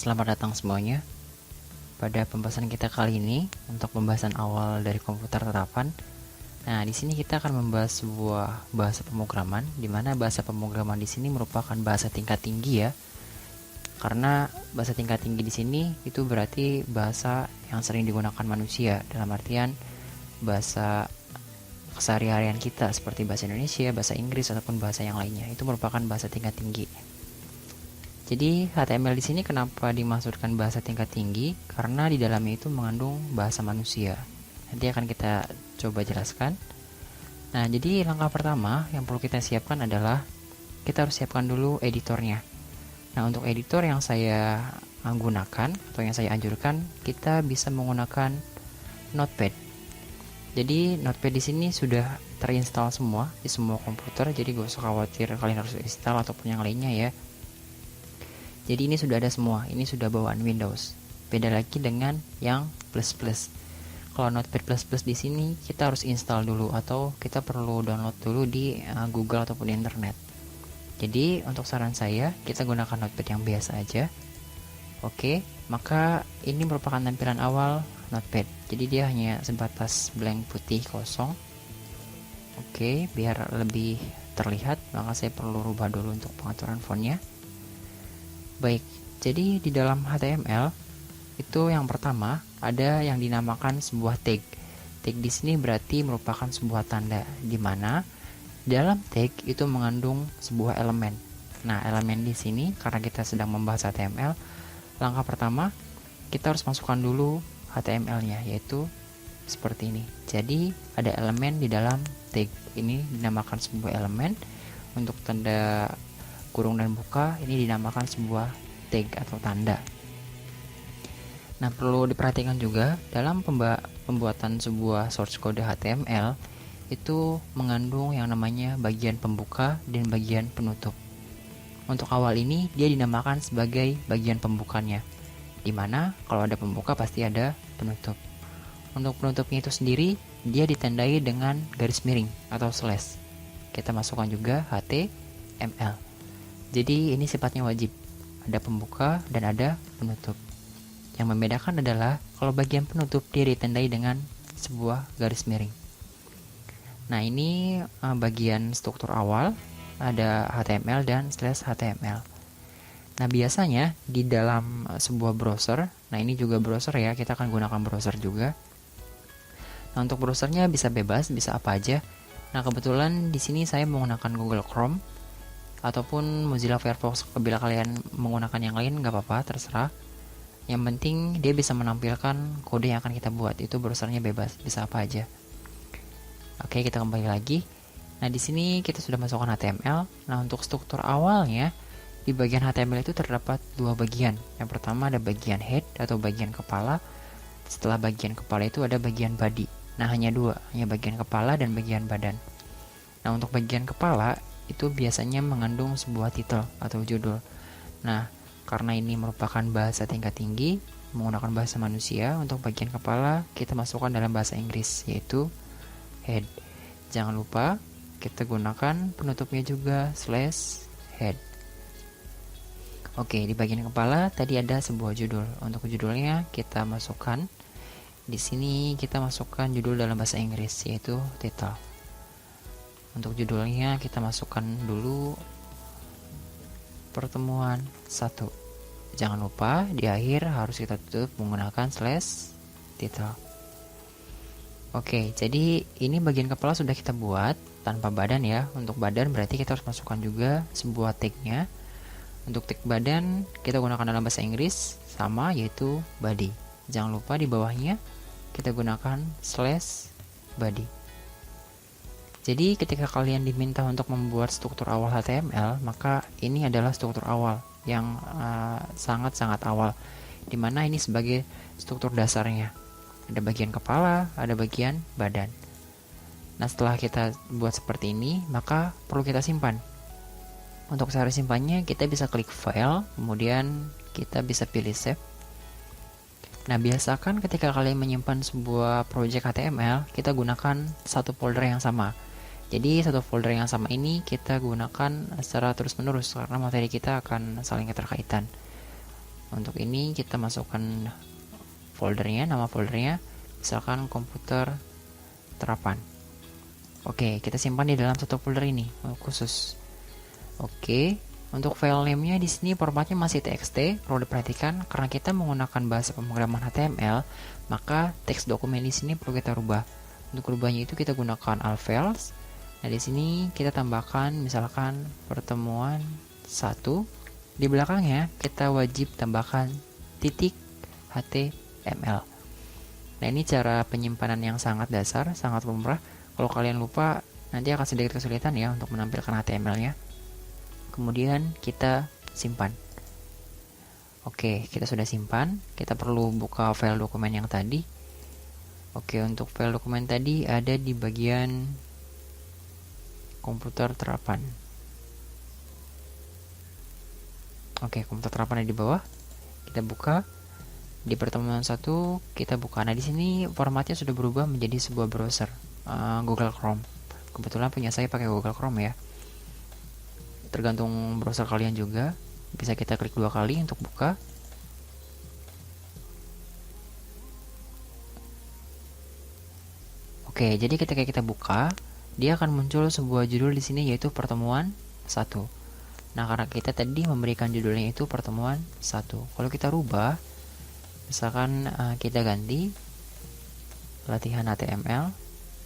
Selamat datang semuanya. Pada pembahasan kita kali ini untuk pembahasan awal dari komputer terapan. Nah, di sini kita akan membahas sebuah bahasa pemrograman, di mana bahasa pemrograman di sini merupakan bahasa tingkat tinggi ya. Karena bahasa tingkat tinggi di sini itu berarti bahasa yang sering digunakan manusia, dalam artian bahasa keseharian kita seperti bahasa Indonesia, bahasa Inggris ataupun bahasa yang lainnya. Itu merupakan bahasa tingkat tinggi. Jadi HTML di sini kenapa dimaksudkan bahasa tingkat tinggi? Karena di dalamnya itu mengandung bahasa manusia. Nanti akan kita coba jelaskan. Nah, jadi langkah pertama yang perlu kita siapkan adalah kita harus siapkan dulu editornya. Nah, untuk editor yang saya gunakan atau yang saya anjurkan, kita bisa menggunakan Notepad. Jadi Notepad di sini sudah terinstall semua di semua komputer, jadi gak usah khawatir kalian harus install ataupun yang lainnya ya. Jadi ini sudah ada semua, ini sudah bawaan Windows. Beda lagi dengan yang plus++. Kalau Notepad++ di sini kita harus install dulu atau kita perlu download dulu di Google ataupun di internet. Jadi untuk saran saya, kita gunakan Notepad yang biasa aja. Oke, maka ini merupakan tampilan awal Notepad. Jadi dia hanya sebatas blank putih kosong. Oke, biar lebih terlihat, maka saya perlu rubah dulu untuk pengaturan fontnya. Baik, jadi di dalam HTML itu yang pertama ada yang dinamakan sebuah tag. Tag di sini berarti merupakan sebuah tanda di mana dalam tag itu mengandung sebuah elemen. Nah, elemen di sini karena kita sedang membahas HTML, langkah pertama kita harus masukkan dulu HTML-nya, yaitu seperti ini. Jadi ada elemen di dalam tag. Ini dinamakan sebuah elemen. Untuk tanda kurung dan buka ini dinamakan sebuah tag atau tanda. Nah, perlu diperhatikan juga dalam pembuatan sebuah source code HTML itu mengandung yang namanya bagian pembuka dan bagian penutup. Untuk awal ini dia dinamakan sebagai bagian pembukanya, dimana kalau ada pembuka pasti ada penutup. Untuk penutupnya itu sendiri dia ditandai dengan garis miring atau slash. Kita masukkan juga HTML. Jadi ini sifatnya wajib, ada pembuka dan ada penutup. Yang membedakan adalah kalau bagian penutup dia ditandai dengan sebuah garis miring. Nah, ini bagian struktur awal, ada HTML dan slash HTML. Nah, biasanya di dalam sebuah browser, nah ini juga browser ya, kita akan gunakan browser juga. Nah, untuk browsernya bisa bebas, bisa apa aja. Nah, kebetulan di sini saya menggunakan Google Chrome ataupun Mozilla Firefox. Bila kalian menggunakan yang lain nggak apa-apa, terserah. Yang penting dia bisa menampilkan kode yang akan kita buat. Itu browsernya bebas, bisa apa aja. Oke, kita kembali lagi. Nah, di sini kita sudah masukkan HTML. Nah, untuk struktur awalnya di bagian HTML itu terdapat dua bagian. Yang pertama ada bagian head atau bagian kepala. Setelah bagian kepala itu ada bagian body. Nah, hanya dua, hanya bagian kepala dan bagian badan. Nah, untuk bagian kepala itu biasanya mengandung sebuah titel atau judul. Nah, karena ini merupakan bahasa tingkat tinggi menggunakan bahasa manusia, untuk bagian kepala kita masukkan dalam bahasa Inggris, yaitu head. Jangan lupa kita gunakan penutupnya juga slash head. Oke, di bagian kepala tadi ada sebuah judul. Untuk judulnya kita masukkan di sini, kita masukkan judul dalam bahasa Inggris, yaitu title. Untuk judulnya kita masukkan dulu pertemuan 1. Jangan lupa di akhir harus kita tutup menggunakan slash title. Oke, jadi ini bagian kepala sudah kita buat tanpa badan ya. Untuk badan berarti kita harus masukkan juga sebuah tagnya. Untuk tag badan kita gunakan dalam bahasa Inggris sama, yaitu body. Jangan lupa di bawahnya kita gunakan slash body. Jadi ketika kalian diminta untuk membuat struktur awal HTML, maka ini adalah struktur awal yang sangat-sangat awal, dimana ini sebagai struktur dasarnya. Ada bagian kepala, ada bagian badan. Nah, setelah kita buat seperti ini, maka perlu kita simpan. Untuk cara simpannya, kita bisa klik file, kemudian kita bisa pilih save. Nah, biasakan ketika kalian menyimpan sebuah project HTML, kita gunakan satu folder yang sama. Jadi satu folder yang sama ini kita gunakan secara terus-menerus karena materi kita akan saling keterkaitan. Untuk ini kita masukkan foldernya, nama foldernya misalkan komputer terapan. Oke, kita simpan di dalam satu folder ini khusus. Oke, untuk file name-nya di sini formatnya masih TXT. Perlu diperhatikan karena kita menggunakan bahasa pemrograman HTML, maka teks dokumen di sini perlu kita rubah. Untuk rubahnya itu kita gunakan all files. Nah, di sini kita tambahkan misalkan pertemuan 1. Di belakangnya kita wajib tambahkan titik HTML. Nah, ini cara penyimpanan yang sangat dasar, sangat lumrah. Kalau kalian lupa, nanti akan sedikit kesulitan ya untuk menampilkan HTML-nya. Kemudian kita simpan. Oke, kita sudah simpan. Kita perlu buka file dokumen yang tadi. Oke, untuk file dokumen tadi ada di bagian komputer terapan. Oke, komputer terapan ada di bawah. Kita buka. Di pertemuan 1 kita buka. Nah, di sini formatnya sudah berubah menjadi sebuah browser Google Chrome. Kebetulan punya saya pakai Google Chrome ya. Tergantung browser kalian juga. Bisa kita klik 2 kali untuk buka. Oke, jadi ketika kita buka, dia akan muncul sebuah judul di sini yaitu pertemuan 1. Nah, karena kita tadi memberikan judulnya itu pertemuan 1. Kalau kita rubah, misalkan kita ganti latihan HTML,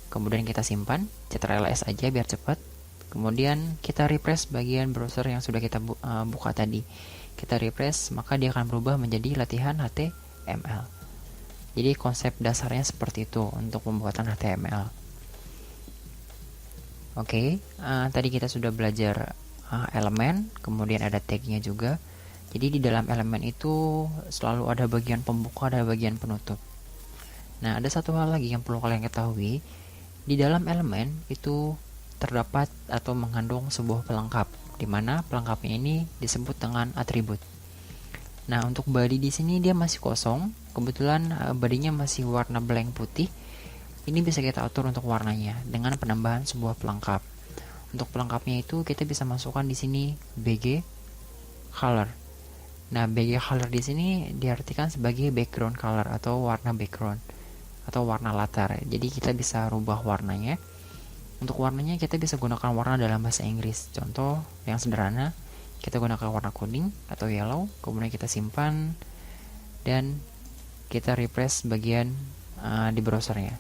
kemudian kita simpan, Ctrl+S aja biar cepat. Kemudian kita refresh bagian browser yang sudah kita buka tadi. Kita refresh, maka dia akan berubah menjadi latihan HTML. Jadi konsep dasarnya seperti itu untuk pembuatan HTML. Oke, tadi kita sudah belajar elemen, kemudian ada tagnya juga. Jadi di dalam elemen itu selalu ada bagian pembuka, ada bagian penutup. Nah, ada satu hal lagi yang perlu kalian ketahui. Di dalam elemen itu terdapat atau mengandung sebuah pelengkap, di mana pelengkapnya ini disebut dengan atribut. Nah, untuk body di sini dia masih kosong. Kebetulan bodinya masih warna blank putih. Ini bisa kita atur untuk warnanya dengan penambahan sebuah pelengkap. Untuk pelengkapnya itu kita bisa masukkan di sini BG color. Nah, BG color di sini diartikan sebagai background color atau warna background atau warna latar. Jadi kita bisa rubah warnanya. Untuk warnanya kita bisa gunakan warna dalam bahasa Inggris. Contoh yang sederhana, kita gunakan warna kuning atau yellow, kemudian kita simpan dan kita refresh bagian di browsernya.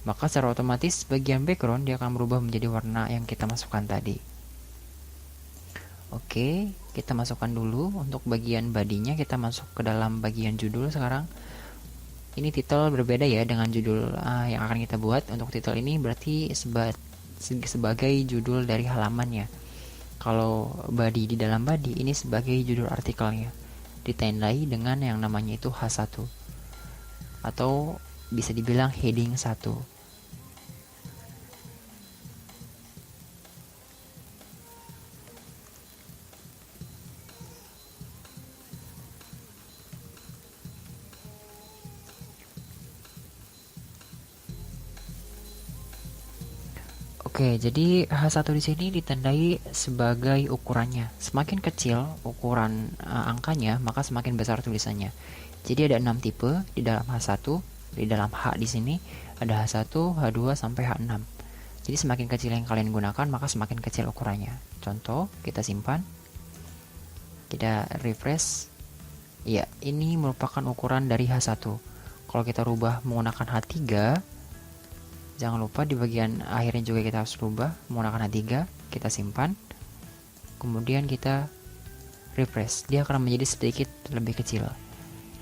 Maka secara otomatis bagian background dia akan berubah menjadi warna yang kita masukkan tadi. Oke, kita masukkan dulu untuk bagian bodinya. Kita masuk ke dalam bagian judul sekarang. Ini title berbeda ya dengan judul yang akan kita buat. Untuk title ini berarti sebagai judul dari halamannya. Kalau body di dalam body ini sebagai judul artikelnya, ditandai dengan yang namanya itu H1 atau bisa dibilang heading 1. Oke, jadi H1 di sini ditandai sebagai ukurannya. Semakin kecil ukuran angkanya, maka semakin besar tulisannya. Jadi ada 6 tipe di dalam H1, di dalam H di sini ada H1, H2 sampai H6. Jadi semakin kecil yang kalian gunakan, maka semakin kecil ukurannya. Contoh, kita simpan. Kita refresh. Ya, ini merupakan ukuran dari H1. Kalau kita rubah menggunakan H3, jangan lupa di bagian akhirnya juga kita harus rubah menggunakan H3, kita simpan. Kemudian kita refresh. Dia akan menjadi sedikit lebih kecil.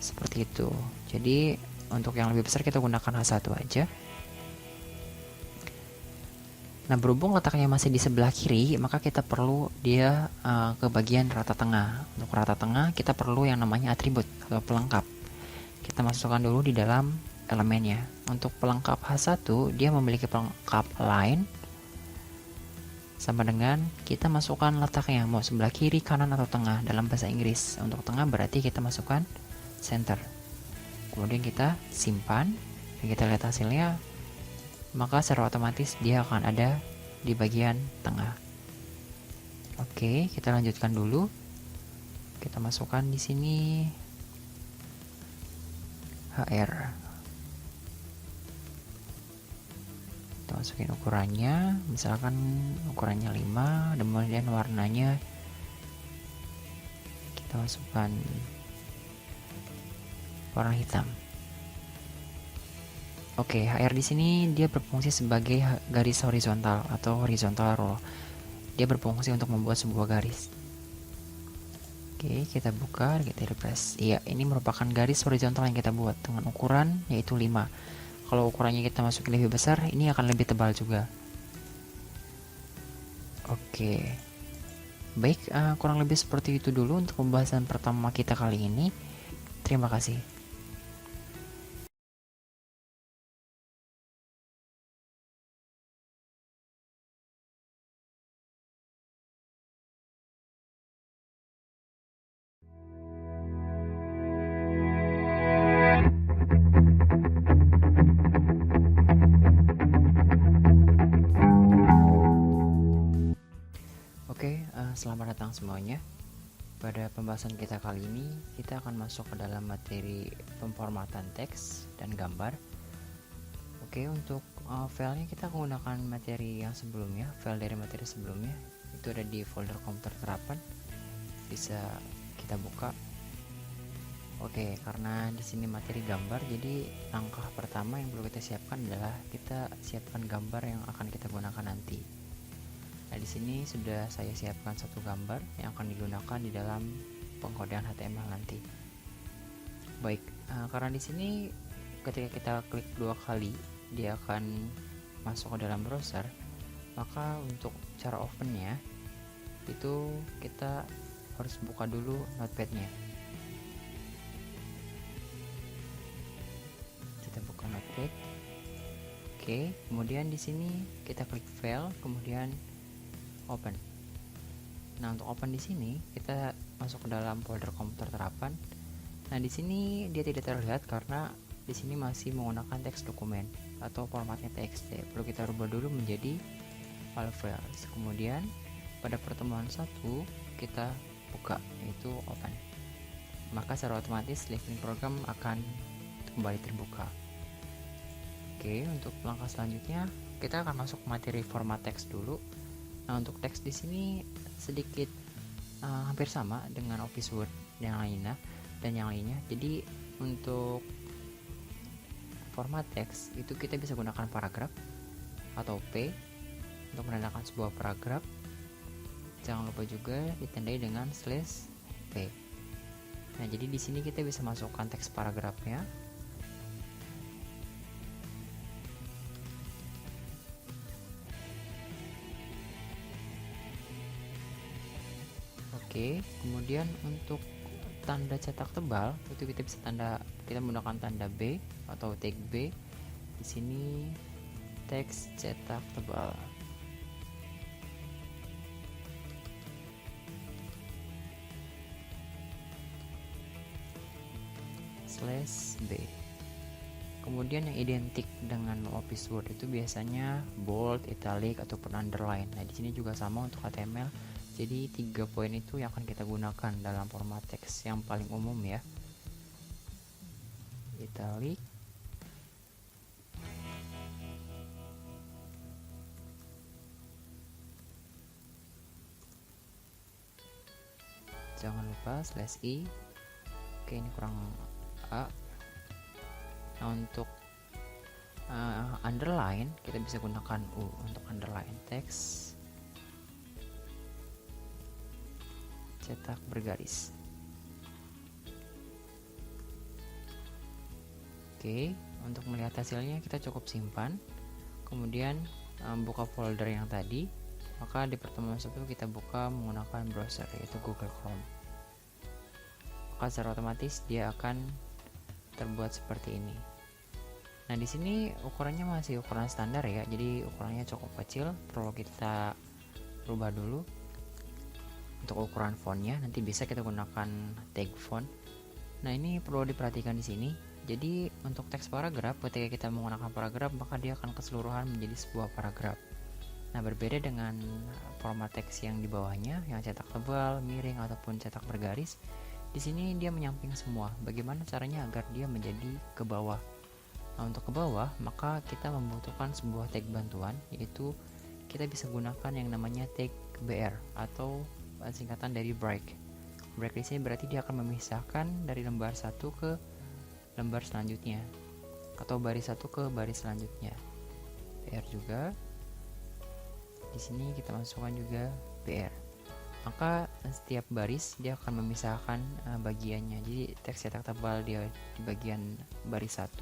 Seperti itu. Jadi untuk yang lebih besar kita gunakan H1 aja. Nah, berhubung letaknya masih di sebelah kiri, maka kita perlu dia ke bagian rata tengah. Untuk rata tengah kita perlu yang namanya atribut atau pelengkap. Kita masukkan dulu di dalam elemennya. Untuk pelengkap H1 dia memiliki pelengkap line sama dengan kita masukkan letaknya mau sebelah kiri, kanan atau tengah dalam bahasa Inggris. Untuk tengah berarti kita masukkan center. Kemudian kita simpan dan kita lihat hasilnya, maka secara otomatis dia akan ada di bagian tengah. Oke, kita lanjutkan dulu. Kita masukkan di sini HR. Kita masukin ukurannya, misalkan ukurannya 5, kemudian warnanya kita masukkan warna hitam. Oke, HR di sini dia berfungsi sebagai garis horizontal atau horizontal rule. Dia berfungsi untuk membuat sebuah garis. Oke, kita buka, kita refresh. Iya, ini merupakan garis horizontal yang kita buat dengan ukuran yaitu 5. Kalau ukurannya kita masukin lebih besar, ini akan lebih tebal juga. Oke. Baik, kurang lebih seperti itu dulu untuk pembahasan pertama kita kali ini. Terima kasih. Oke, selamat datang semuanya. Pada pembahasan kita kali ini, kita akan masuk ke dalam materi pemformatan teks dan gambar. Oke, untuk filenya kita menggunakan materi yang sebelumnya, file dari materi sebelumnya. Itu ada di folder komputer terapan. Bisa kita buka. Oke, karena di sini materi gambar, jadi langkah pertama yang perlu kita siapkan adalah kita siapkan gambar yang akan kita gunakan nanti. Nah, di sini sudah saya siapkan satu gambar yang akan digunakan di dalam pengkodean HTML nanti. Baik, karena di sini ketika kita klik 2 kali, dia akan masuk ke dalam browser. Maka untuk cara opennya itu kita harus buka dulu notepadnya. Kita buka notepad. Oke, kemudian di sini kita klik file, kemudian open. Nah, untuk open di sini kita masuk ke dalam folder komputer terapan. Nah, di sini dia tidak terlihat karena di sini masih menggunakan teks dokumen atau formatnya TXT. Perlu kita rubah dulu menjadi all files. Kemudian pada pertemuan 1 kita buka, yaitu open. Maka secara otomatis living program akan kembali terbuka. Oke, untuk langkah selanjutnya kita akan masuk materi format teks dulu. Nah, untuk teks di sini sedikit hampir sama dengan Office Word yang lainnya dan yang lainnya. Jadi untuk format teks itu kita bisa gunakan paragraf atau P untuk menandakan sebuah paragraf. Jangan lupa juga ditandai dengan /P. Nah, jadi di sini kita bisa masukkan teks paragrafnya. Oke, kemudian untuk tanda cetak tebal itu kita menggunakan tanda B atau tag B. Di sini teks cetak tebal. /B. Kemudian yang identik dengan Office Word itu biasanya bold, italic ataupun underline. Nah, di sini juga sama untuk HTML. Jadi 3 poin itu yang akan kita gunakan dalam format teks yang paling umum ya. Italic, jangan lupa /i. Oke, ini kurang A. Nah, untuk underline kita bisa gunakan U untuk underline teks cetak bergaris. Oke, untuk melihat hasilnya kita cukup simpan, kemudian buka folder yang tadi. Maka di pertemuan 1 kita buka menggunakan browser yaitu Google Chrome. Maka secara otomatis dia akan terbuat seperti ini. Nah, di sini ukurannya masih ukuran standar ya, jadi ukurannya cukup kecil. Perlu kita rubah dulu untuk ukuran fontnya. Nanti bisa kita gunakan tag font. Nah, ini perlu diperhatikan di sini. Jadi untuk teks paragraf, ketika kita menggunakan paragraf maka dia akan keseluruhan menjadi sebuah paragraf. Nah, berbeda dengan format teks yang di bawahnya yang cetak tebal, miring ataupun cetak bergaris. Di sini dia menyamping semua. Bagaimana caranya agar dia menjadi ke bawah? Nah, untuk ke bawah, maka kita membutuhkan sebuah tag bantuan, yaitu kita bisa gunakan yang namanya tag BR atau singkatan dari break. Break di sini berarti dia akan memisahkan dari lembar satu ke lembar selanjutnya, atau baris satu ke baris selanjutnya. BR juga. Di sini kita masukkan juga BR. Maka setiap baris dia akan memisahkan bagiannya. Jadi teks cetak tebal dia di bagian baris 1,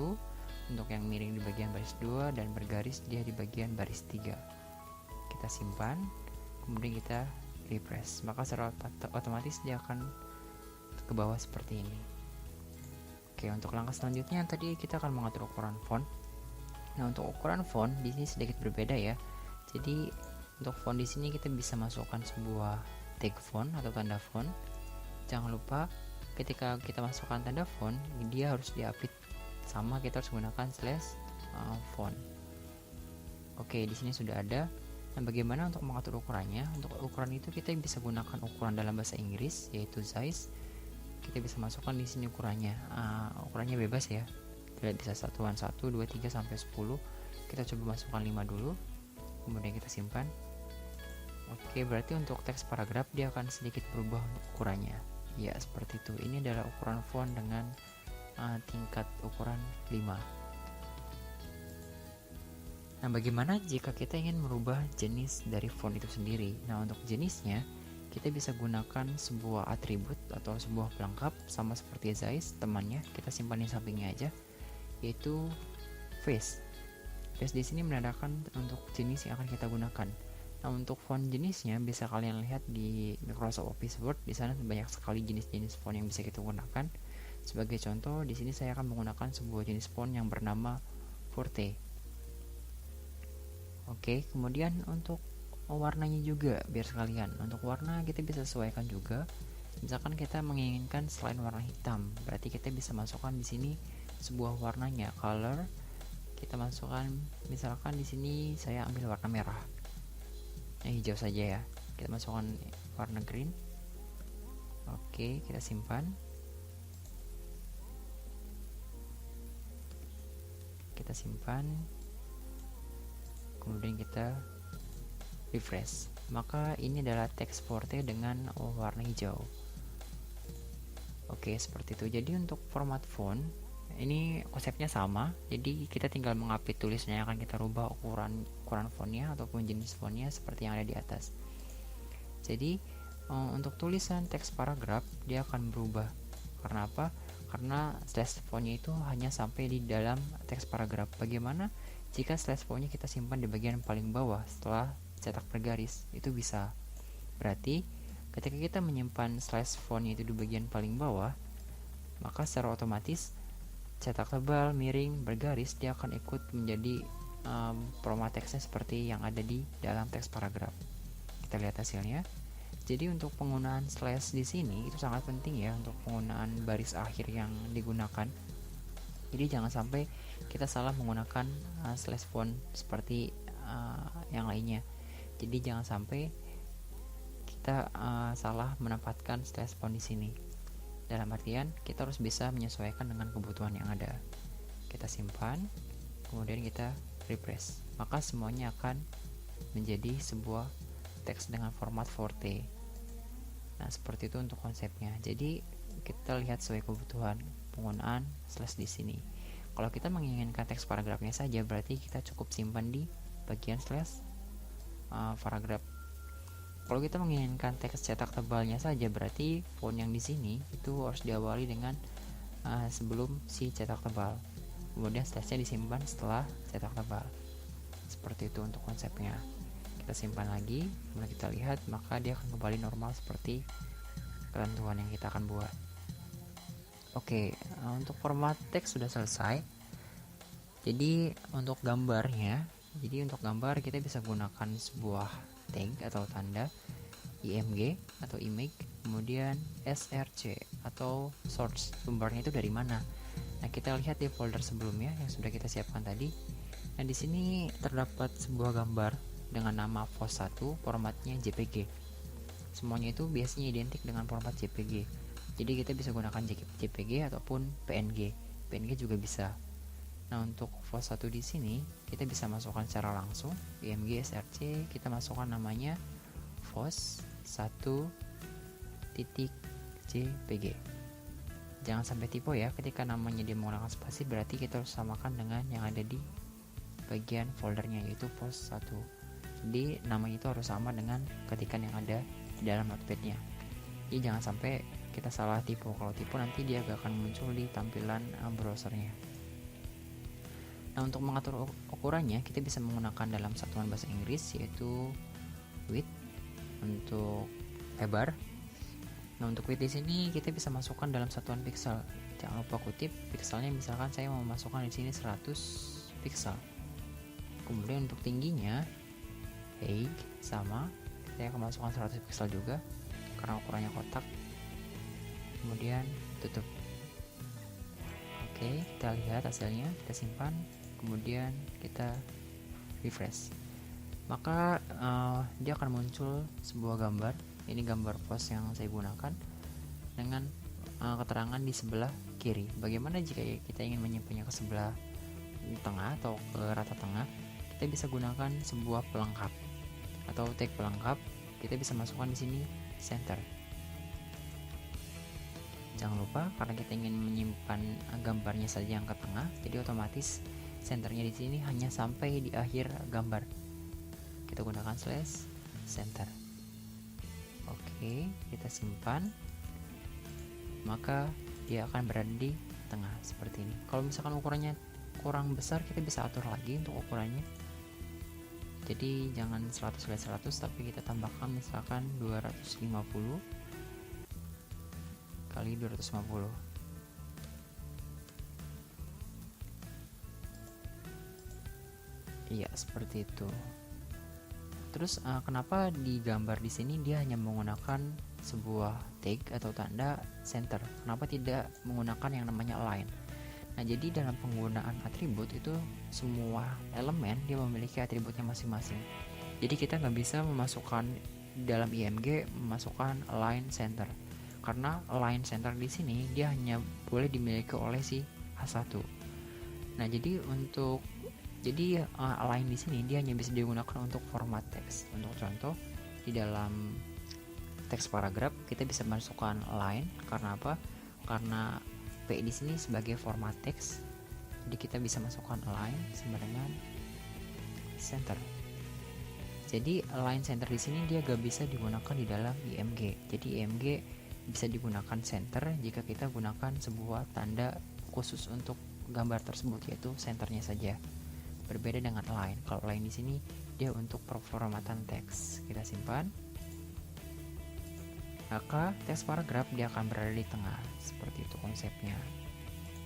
untuk yang miring di bagian baris 2, dan bergaris dia di bagian baris 3. Kita simpan, kemudian kita refresh. Maka secara otomatis dia akan ke bawah seperti ini. Oke, untuk langkah selanjutnya tadi kita akan mengatur ukuran font. Nah, untuk ukuran font di sini sedikit berbeda ya. Jadi untuk font di sini kita bisa masukkan sebuah tag font atau tanda font. Jangan lupa ketika kita masukkan tanda font, dia harus diupdate sama, kita harus gunakan /font. Oke, di sini sudah ada. Nah, bagaimana untuk mengatur ukurannya? Untuk ukuran itu kita bisa gunakan ukuran dalam bahasa Inggris, yaitu size. Kita bisa masukkan di sini ukurannya. Ukurannya bebas ya. Tidak bisa satuan 1, 2, 3 sampai 10. Kita coba masukkan 5 dulu. Kemudian kita simpan. Oke, berarti untuk teks paragraf dia akan sedikit berubah ukurannya. Ya, seperti itu. Ini adalah ukuran font dengan tingkat ukuran 5. Nah, bagaimana jika kita ingin merubah jenis dari font itu sendiri? Nah, untuk jenisnya kita bisa gunakan sebuah atribut atau sebuah pelengkap sama seperti size temannya. Kita simpan di sampingnya aja, yaitu face. Face di sini menandakan untuk jenis yang akan kita gunakan. Nah, untuk font jenisnya bisa kalian lihat di Microsoft Office Word. Di sana banyak sekali jenis-jenis font yang bisa kita gunakan. Sebagai contoh, di sini saya akan menggunakan sebuah jenis font yang bernama Forte. Oke, kemudian untuk warnanya juga biar sekalian. Untuk warna kita bisa sesuaikan juga. Misalkan kita menginginkan selain warna hitam, berarti kita bisa masukkan di sini sebuah warnanya, color. Kita masukkan, misalkan di sini saya ambil warna merah. Hijau saja ya. Kita masukkan warna green. Oke, kita simpan. Kita simpan. Kemudian kita refresh. Maka ini adalah teks Forte dengan warna hijau. Oke, seperti itu. Jadi untuk format font ini konsepnya sama, jadi kita tinggal mengupdate tulisnya, akan kita rubah ukuran fontnya ataupun jenis fontnya seperti yang ada di atas. Jadi untuk tulisan teks paragraf dia akan berubah. Karena apa? Karena slash fontnya itu hanya sampai di dalam teks paragraf. Bagaimana jika slash fontnya kita simpan di bagian paling bawah setelah cetak bergaris? Itu bisa. Berarti ketika kita menyimpan slash fontnya itu di bagian paling bawah, maka secara otomatis cetak tebal, miring, bergaris dia akan ikut menjadi format teksnya seperti yang ada di dalam teks paragraf. Kita lihat hasilnya. Jadi untuk penggunaan slash di sini itu sangat penting ya untuk penggunaan baris akhir yang digunakan. Jadi jangan sampai kita salah menggunakan slash font seperti yang lainnya. Jadi jangan sampai kita salah menempatkan slash font di sini. Dalam artian kita harus bisa menyesuaikan dengan kebutuhan yang ada. Kita simpan, kemudian kita refresh. Maka semuanya akan menjadi sebuah teks dengan format Forte. Nah, seperti itu untuk konsepnya. Jadi kita lihat sesuai kebutuhan penggunaan slash di sini. Kalau kita menginginkan teks paragrafnya saja, berarti kita cukup simpan di bagian slash paragraf. Kalau kita menginginkan teks cetak tebalnya saja, berarti font yang di sini itu harus diawali dengan sebelum si cetak tebal. Kemudian slashnya disimpan setelah cetak tebal. Seperti itu untuk konsepnya. Kita simpan lagi, kemudian kita lihat, maka dia akan kembali normal seperti ketentuan yang kita akan buat. Oke, untuk format teks sudah selesai. Jadi untuk gambarnya, untuk gambar kita bisa gunakan sebuah tag atau tanda img atau image, kemudian src atau source, sumbernya itu dari mana. Nah, kita lihat di folder sebelumnya yang sudah kita siapkan tadi. Nah, di sini terdapat sebuah gambar dengan nama FOS1, formatnya JPG. Semuanya itu biasanya identik dengan format JPG. Jadi kita bisa gunakan JPG ataupun PNG. PNG juga bisa. Nah, untuk FOSS 1 di sini kita bisa masukkan secara langsung IMG SRC, kita masukkan namanya FOSS 1.jpg. Jangan sampai typo ya, ketika namanya dia menggunakan spasi berarti kita harus samakan dengan yang ada di bagian foldernya, yaitu FOSS 1. Jadi namanya itu harus sama dengan ketikan yang ada di dalam notepadnya. Jadi jangan sampai kita salah typo. Kalau typo nanti dia gak akan muncul di tampilan browsernya. Nah, untuk mengatur ukurannya kita bisa menggunakan dalam satuan bahasa Inggris, yaitu width untuk lebar. Nah, untuk width di sini kita bisa masukkan dalam satuan pixel. Jangan lupa kutip pixelnya, misalkan saya mau masukkan di sini 100 pixel. Kemudian untuk tingginya height sama, saya akan masukkan 100 pixel juga karena ukurannya kotak. Kemudian tutup. Oke, kita lihat hasilnya, kita simpan, kemudian kita refresh. Maka dia akan muncul sebuah gambar. Ini gambar FOSS yang saya gunakan dengan keterangan di sebelah kiri. Bagaimana jika kita ingin menyimpannya ke sebelah tengah atau ke rata tengah? Kita bisa gunakan sebuah pelengkap atau tag pelengkap. Kita bisa masukkan di sini center. Jangan lupa, karena kita ingin menyimpan gambarnya saja yang ke tengah, jadi otomatis centernya di sini hanya sampai di akhir gambar. Kita gunakan slash center. Oke, kita simpan. Maka dia akan berada di tengah seperti ini. Kalau misalkan ukurannya kurang besar, kita bisa atur lagi untuk ukurannya. Jadi jangan 100/100, tapi kita tambahkan misalkan 250 kali 250. Iya, seperti itu. Terus kenapa di gambar di sini dia hanya menggunakan sebuah tag atau tanda center? Kenapa tidak menggunakan yang namanya align? Nah, jadi dalam penggunaan atribut itu semua elemen dia memiliki atributnya masing-masing. Jadi kita nggak bisa memasukkan dalam IMG memasukkan align center, karena align center di sini dia hanya boleh dimiliki oleh si H1. Nah, jadi align di sini dia hanya bisa digunakan untuk format teks. Untuk contoh, di dalam teks paragraf kita bisa masukkan align. Karena apa? Karena P di sini sebagai format teks. Jadi kita bisa masukkan align sama dengan center. Jadi align center di sini dia gak bisa digunakan di dalam IMG. Jadi IMG bisa digunakan center jika kita gunakan sebuah tanda khusus untuk gambar tersebut, yaitu centernya saja. Berbeda dengan align. Kalau align di sini dia untuk performatan teks. Kita simpan. Maka teks paragraf dia akan berada di tengah. Seperti itu konsepnya.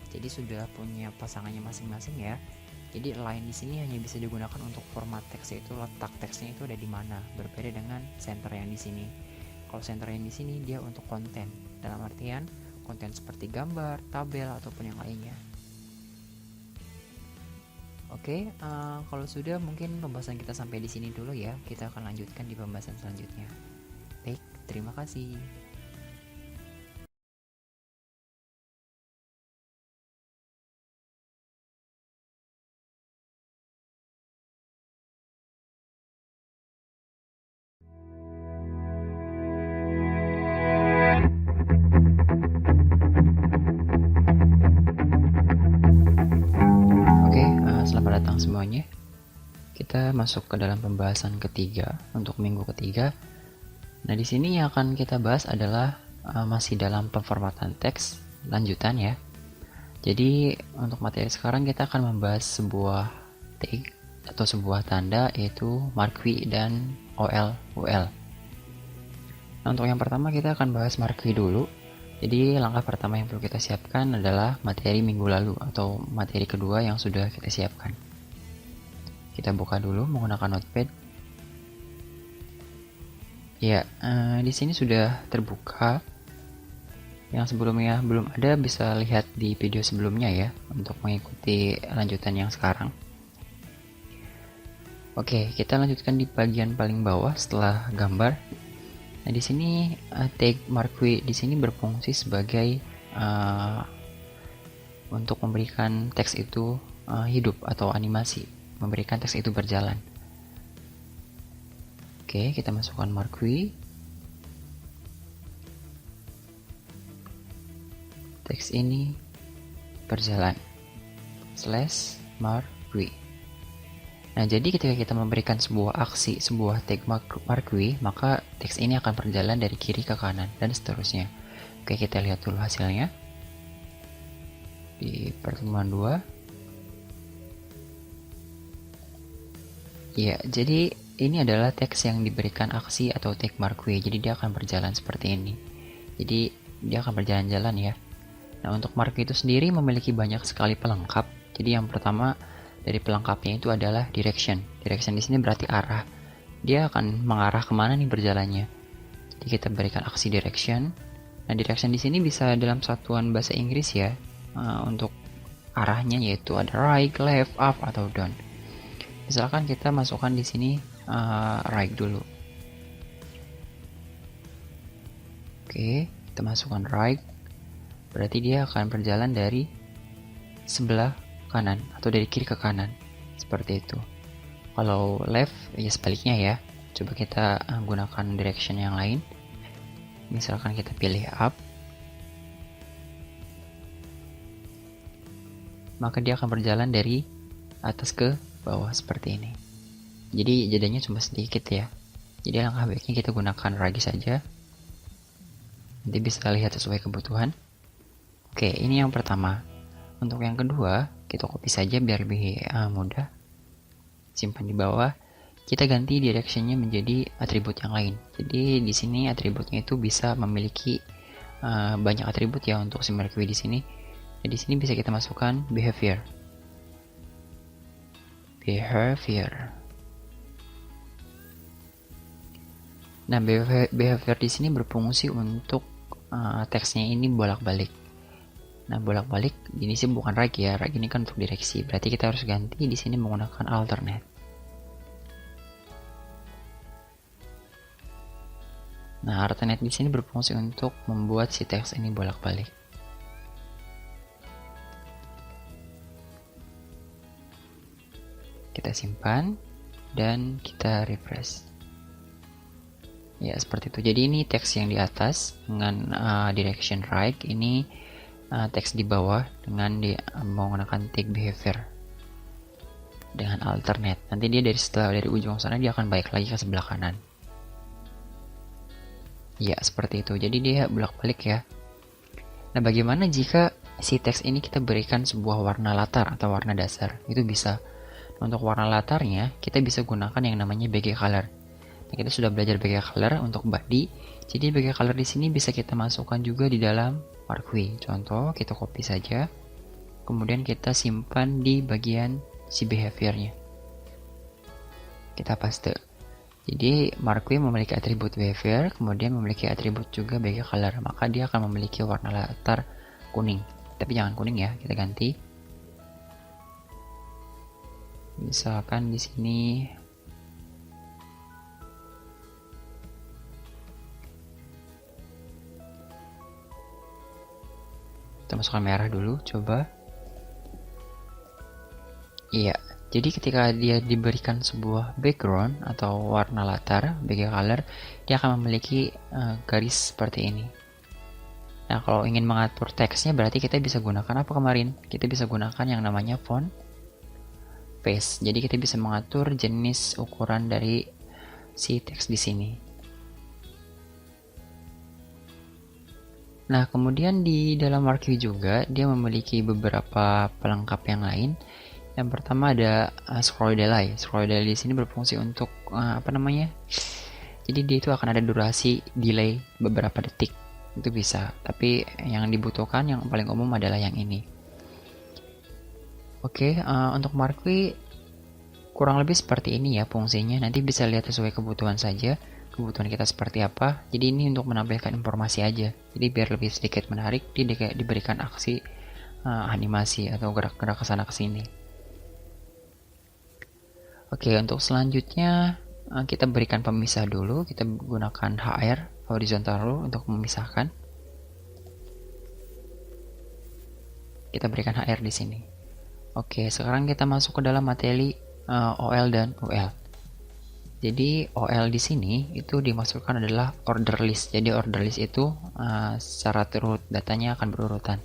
Jadi sudah punya pasangannya masing-masing ya. Jadi align di sini hanya bisa digunakan untuk format teks, yaitu letak teksnya itu ada di mana. Berbeda dengan center yang di sini. Kalau center yang di sini dia untuk konten. Dalam artian konten seperti gambar, tabel ataupun yang lainnya. Oke, kalau sudah mungkin pembahasan kita sampai di sini dulu ya. Kita akan lanjutkan di pembahasan selanjutnya. Baik, terima kasih. Oke, selamat datang semuanya. Kita masuk ke dalam pembahasan ketiga untuk minggu ketiga. Nah, di sini yang akan kita bahas adalah masih dalam pemformatan teks lanjutan ya. Jadi untuk materi sekarang kita akan membahas sebuah tag atau sebuah tanda, yaitu marquee dan UL. Nah, untuk yang pertama kita akan bahas marquee dulu. Jadi langkah pertama yang perlu kita siapkan adalah materi minggu lalu atau materi kedua yang sudah kita siapkan. Kita buka dulu menggunakan notepad. Ya, di sini sudah terbuka. Yang sebelumnya belum ada bisa lihat di video sebelumnya ya untuk mengikuti lanjutan yang sekarang. Oke, kita lanjutkan di bagian paling bawah setelah gambar. Nah, di sini tag marquee di sini berfungsi sebagai untuk memberikan teks itu hidup atau animasi, memberikan teks itu berjalan. Oke, kita masukkan marquee. Teks ini berjalan slash marquee. Nah, jadi ketika kita memberikan sebuah aksi, sebuah tag marquee, maka teks ini akan berjalan dari kiri ke kanan dan seterusnya. Oke, kita lihat dulu hasilnya di pertemuan 2. Ya, jadi ini adalah teks yang diberikan aksi atau tag marquee. Jadi dia akan berjalan seperti ini. Jadi dia akan berjalan-jalan ya. Nah, untuk marquee itu sendiri memiliki banyak sekali pelengkap. Jadi yang pertama dari pelengkapnya itu adalah direction. Direction di sini berarti arah. Dia akan mengarah kemana nih berjalannya. Jadi kita berikan aksi direction. Nah, direction di sini bisa dalam satuan bahasa Inggris ya. Untuk arahnya yaitu ada right, left, up atau down. Misalkan kita masukkan di sini right dulu. Oke, kita masukkan right. Berarti dia akan berjalan dari sebelah kanan atau dari kiri ke kanan seperti itu. Kalau left ya sebaliknya ya. Coba kita gunakan direction yang lain. Misalkan kita pilih up, maka dia akan berjalan dari atas ke bawah seperti ini. Jadi jadinya cuma sedikit ya. Jadi langkah baiknya kita gunakan right saja. Nanti bisa lihat sesuai kebutuhan. Oke, ini yang pertama. Untuk yang kedua, kita copy saja biar lebih mudah. Simpan di bawah. Kita ganti directionnya menjadi atribut yang lain. Jadi di sini atributnya itu bisa memiliki banyak atribut ya untuk si marquee di sini. Nah, di sini bisa kita masukkan behavior. Nah, behavior di sini berfungsi untuk teksnya ini bolak-balik. Nah, bolak-balik ini sih bukan right ya. Right ini kan untuk direksi. Berarti kita harus ganti di sini menggunakan alternate. Nah, alternate di sini berfungsi untuk membuat si teks ini bolak-balik. Kita simpan dan kita refresh. Ya, seperti itu. Jadi ini teks yang di atas dengan direction right, ini teks di bawah dengan menggunakan tag behavior dengan alternate. Nanti dia dari ujung sana dia akan balik lagi ke sebelah kanan. Ya, seperti itu. Jadi dia bolak-balik ya. Nah, bagaimana jika si teks ini kita berikan sebuah warna latar atau warna dasar? Itu bisa. Untuk warna latarnya, kita bisa gunakan yang namanya BG color. Nah, kita sudah belajar BG color untuk body. Jadi BG color di sini bisa kita masukkan juga di dalam marquee. Contoh, kita copy saja. Kemudian kita simpan di bagian si behaviornya. Kita paste. Jadi marquee memiliki atribut behavior, kemudian memiliki atribut juga BG color, maka dia akan memiliki warna latar kuning. Tapi jangan kuning ya, kita ganti. Misalkan di sini kita masukkan merah dulu, coba. Iya. Jadi ketika dia diberikan sebuah background atau warna latar, BG color, dia akan memiliki garis seperti ini. Nah, kalau ingin mengatur teksnya berarti kita bisa gunakan apa kemarin? Kita bisa gunakan yang namanya font face. Jadi kita bisa mengatur jenis ukuran dari si teks di sini. Nah, kemudian di dalam marquee juga dia memiliki beberapa pelengkap yang lain. Yang pertama ada scroll delay. Scroll delay di sini berfungsi untuk Jadi dia itu akan ada durasi delay beberapa detik. Itu bisa. Tapi yang dibutuhkan yang paling umum adalah yang ini. Oke, untuk marquee kurang lebih seperti ini ya fungsinya. Nanti bisa lihat sesuai kebutuhan saja. Kebutuhan kita seperti apa. Jadi ini untuk menampilkan informasi aja. Jadi biar lebih sedikit menarik, diberikan aksi animasi atau gerak-gerak ke sana ke sini. Oke, untuk selanjutnya kita berikan pemisah dulu. Kita gunakan HR. horizontal rule untuk memisahkan. Kita berikan HR di sini. Oke, sekarang kita masuk ke dalam materi OL dan UL. Jadi OL di sini itu dimasukkan adalah order list. Jadi order list itu secara turut datanya akan berurutan.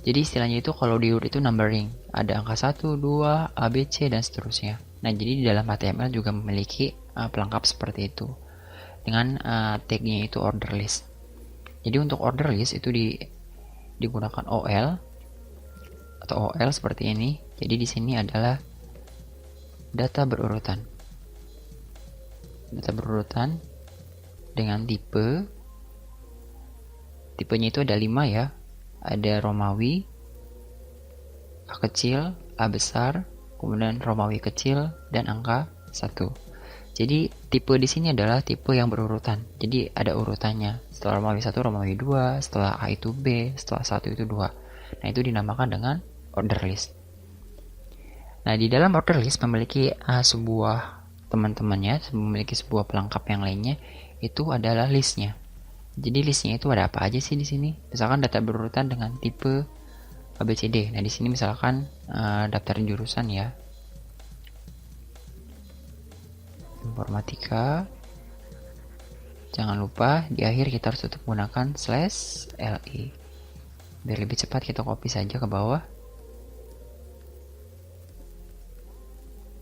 Jadi istilahnya itu kalau di urut itu numbering, ada angka 1, 2, A, B, C, dan seterusnya. Nah, jadi di dalam HTML juga memiliki pelengkap seperti itu dengan tagnya itu order list. Jadi untuk order list itu digunakan OL atau OL seperti ini. Jadi di sini adalah data berurutan. Data berurutan dengan tipenya itu ada 5 ya. Ada Romawi, A kecil, A besar, kemudian Romawi kecil, dan angka 1. Jadi tipe di sini adalah tipe yang berurutan. Jadi ada urutannya. Setelah Romawi 1, Romawi 2, setelah A itu B, setelah 1 itu 2. Nah, itu dinamakan dengan order list. Nah, di dalam order list memiliki sebuah teman-temannya, memiliki sebuah pelengkap yang lainnya, itu adalah listnya. Jadi listnya itu ada apa aja sih di sini? Misalkan data berurutan dengan tipe ABCD. Nah, di sini misalkan daftar jurusan ya. Informatika. Jangan lupa di akhir kita harus tutup menggunakan /li. Biar lebih cepat kita copy saja ke bawah.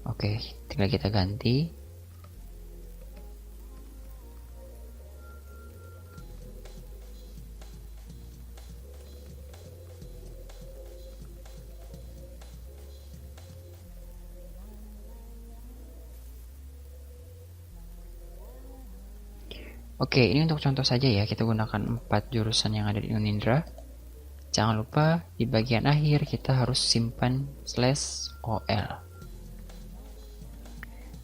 Oke, tinggal kita ganti. Oke, ini untuk contoh saja ya, kita gunakan 4 jurusan yang ada di Unindra. Jangan lupa di bagian akhir kita harus simpan /ol.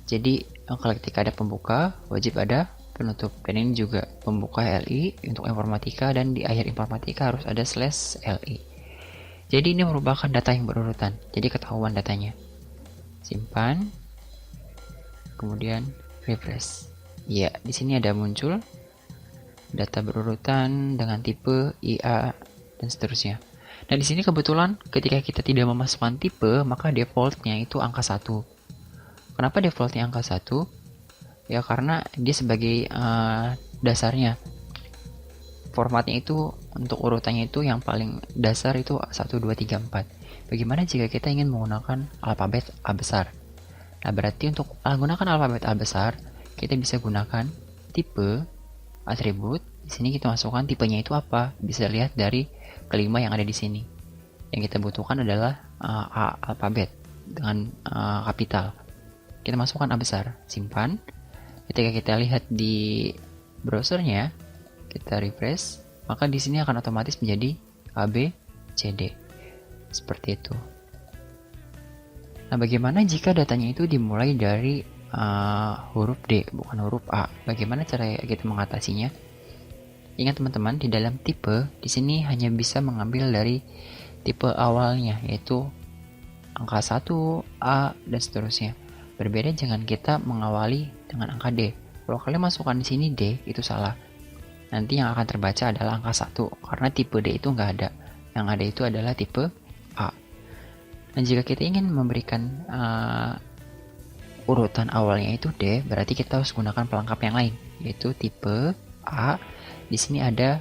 Jadi kalau ketika ada pembuka, wajib ada penutup. Dan ini juga pembuka LI untuk informatika, dan di akhir informatika harus ada /li. Jadi ini merupakan data yang berurutan, jadi ketahuan datanya. Simpan, kemudian refresh. Ya, di sini ada muncul data berurutan dengan tipe IA dan seterusnya. Nah, di sini kebetulan ketika kita tidak memasukkan tipe, maka defaultnya itu angka 1. Kenapa defaultnya angka 1? Ya karena dia sebagai dasarnya. Formatnya itu untuk urutannya itu yang paling dasar itu 1, 2, 3, 4. Bagaimana jika kita ingin menggunakan alfabet A besar? Nah, berarti untuk menggunakan alfabet A besar, kita bisa gunakan tipe atribut. Di sini kita masukkan tipenya itu apa? Bisa lihat dari kelima yang ada di sini. Yang kita butuhkan adalah A alfabet dengan kapital. Kita masukkan A besar, simpan. Ketika kita lihat di browsernya, kita refresh, maka di sini akan otomatis menjadi A, B, C, D. Seperti itu. Nah, bagaimana jika datanya itu dimulai dari huruf D, bukan huruf A? Bagaimana cara kita mengatasinya? Ingat teman-teman, di dalam tipe, di sini hanya bisa mengambil dari tipe awalnya, yaitu angka 1, A, dan seterusnya. Berbeda dengan kita mengawali dengan angka D. Kalau kalian masukkan di sini D, itu salah. Nanti yang akan terbaca adalah angka 1, karena tipe D itu nggak ada. Yang ada itu adalah tipe A. Nah, jika kita ingin memberikan urutan awalnya itu D, berarti kita harus gunakan pelengkap yang lain, yaitu tipe A. Di sini ada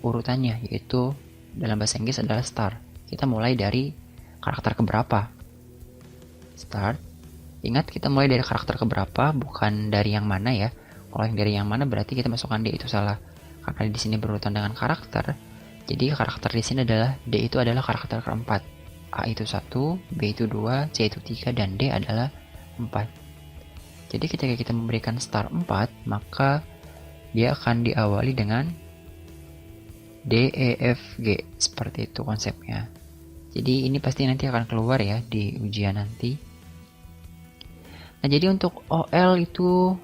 urutannya, yaitu dalam bahasa Inggris adalah star. Kita mulai dari karakter keberapa? Start. Ingat, kita mulai dari karakter keberapa, bukan dari yang mana ya. Kalau yang dari yang mana berarti kita masukkan D, itu salah. Karena di sini berurutan dengan karakter. Jadi karakter di sini adalah D itu adalah karakter keempat. A itu 1, B itu 2, C itu 3, dan D adalah 4. Jadi ketika kita memberikan star 4, maka dia akan diawali dengan D, E, F, G. Seperti itu konsepnya. Jadi ini pasti nanti akan keluar ya di ujian nanti. Nah, jadi untuk OL itu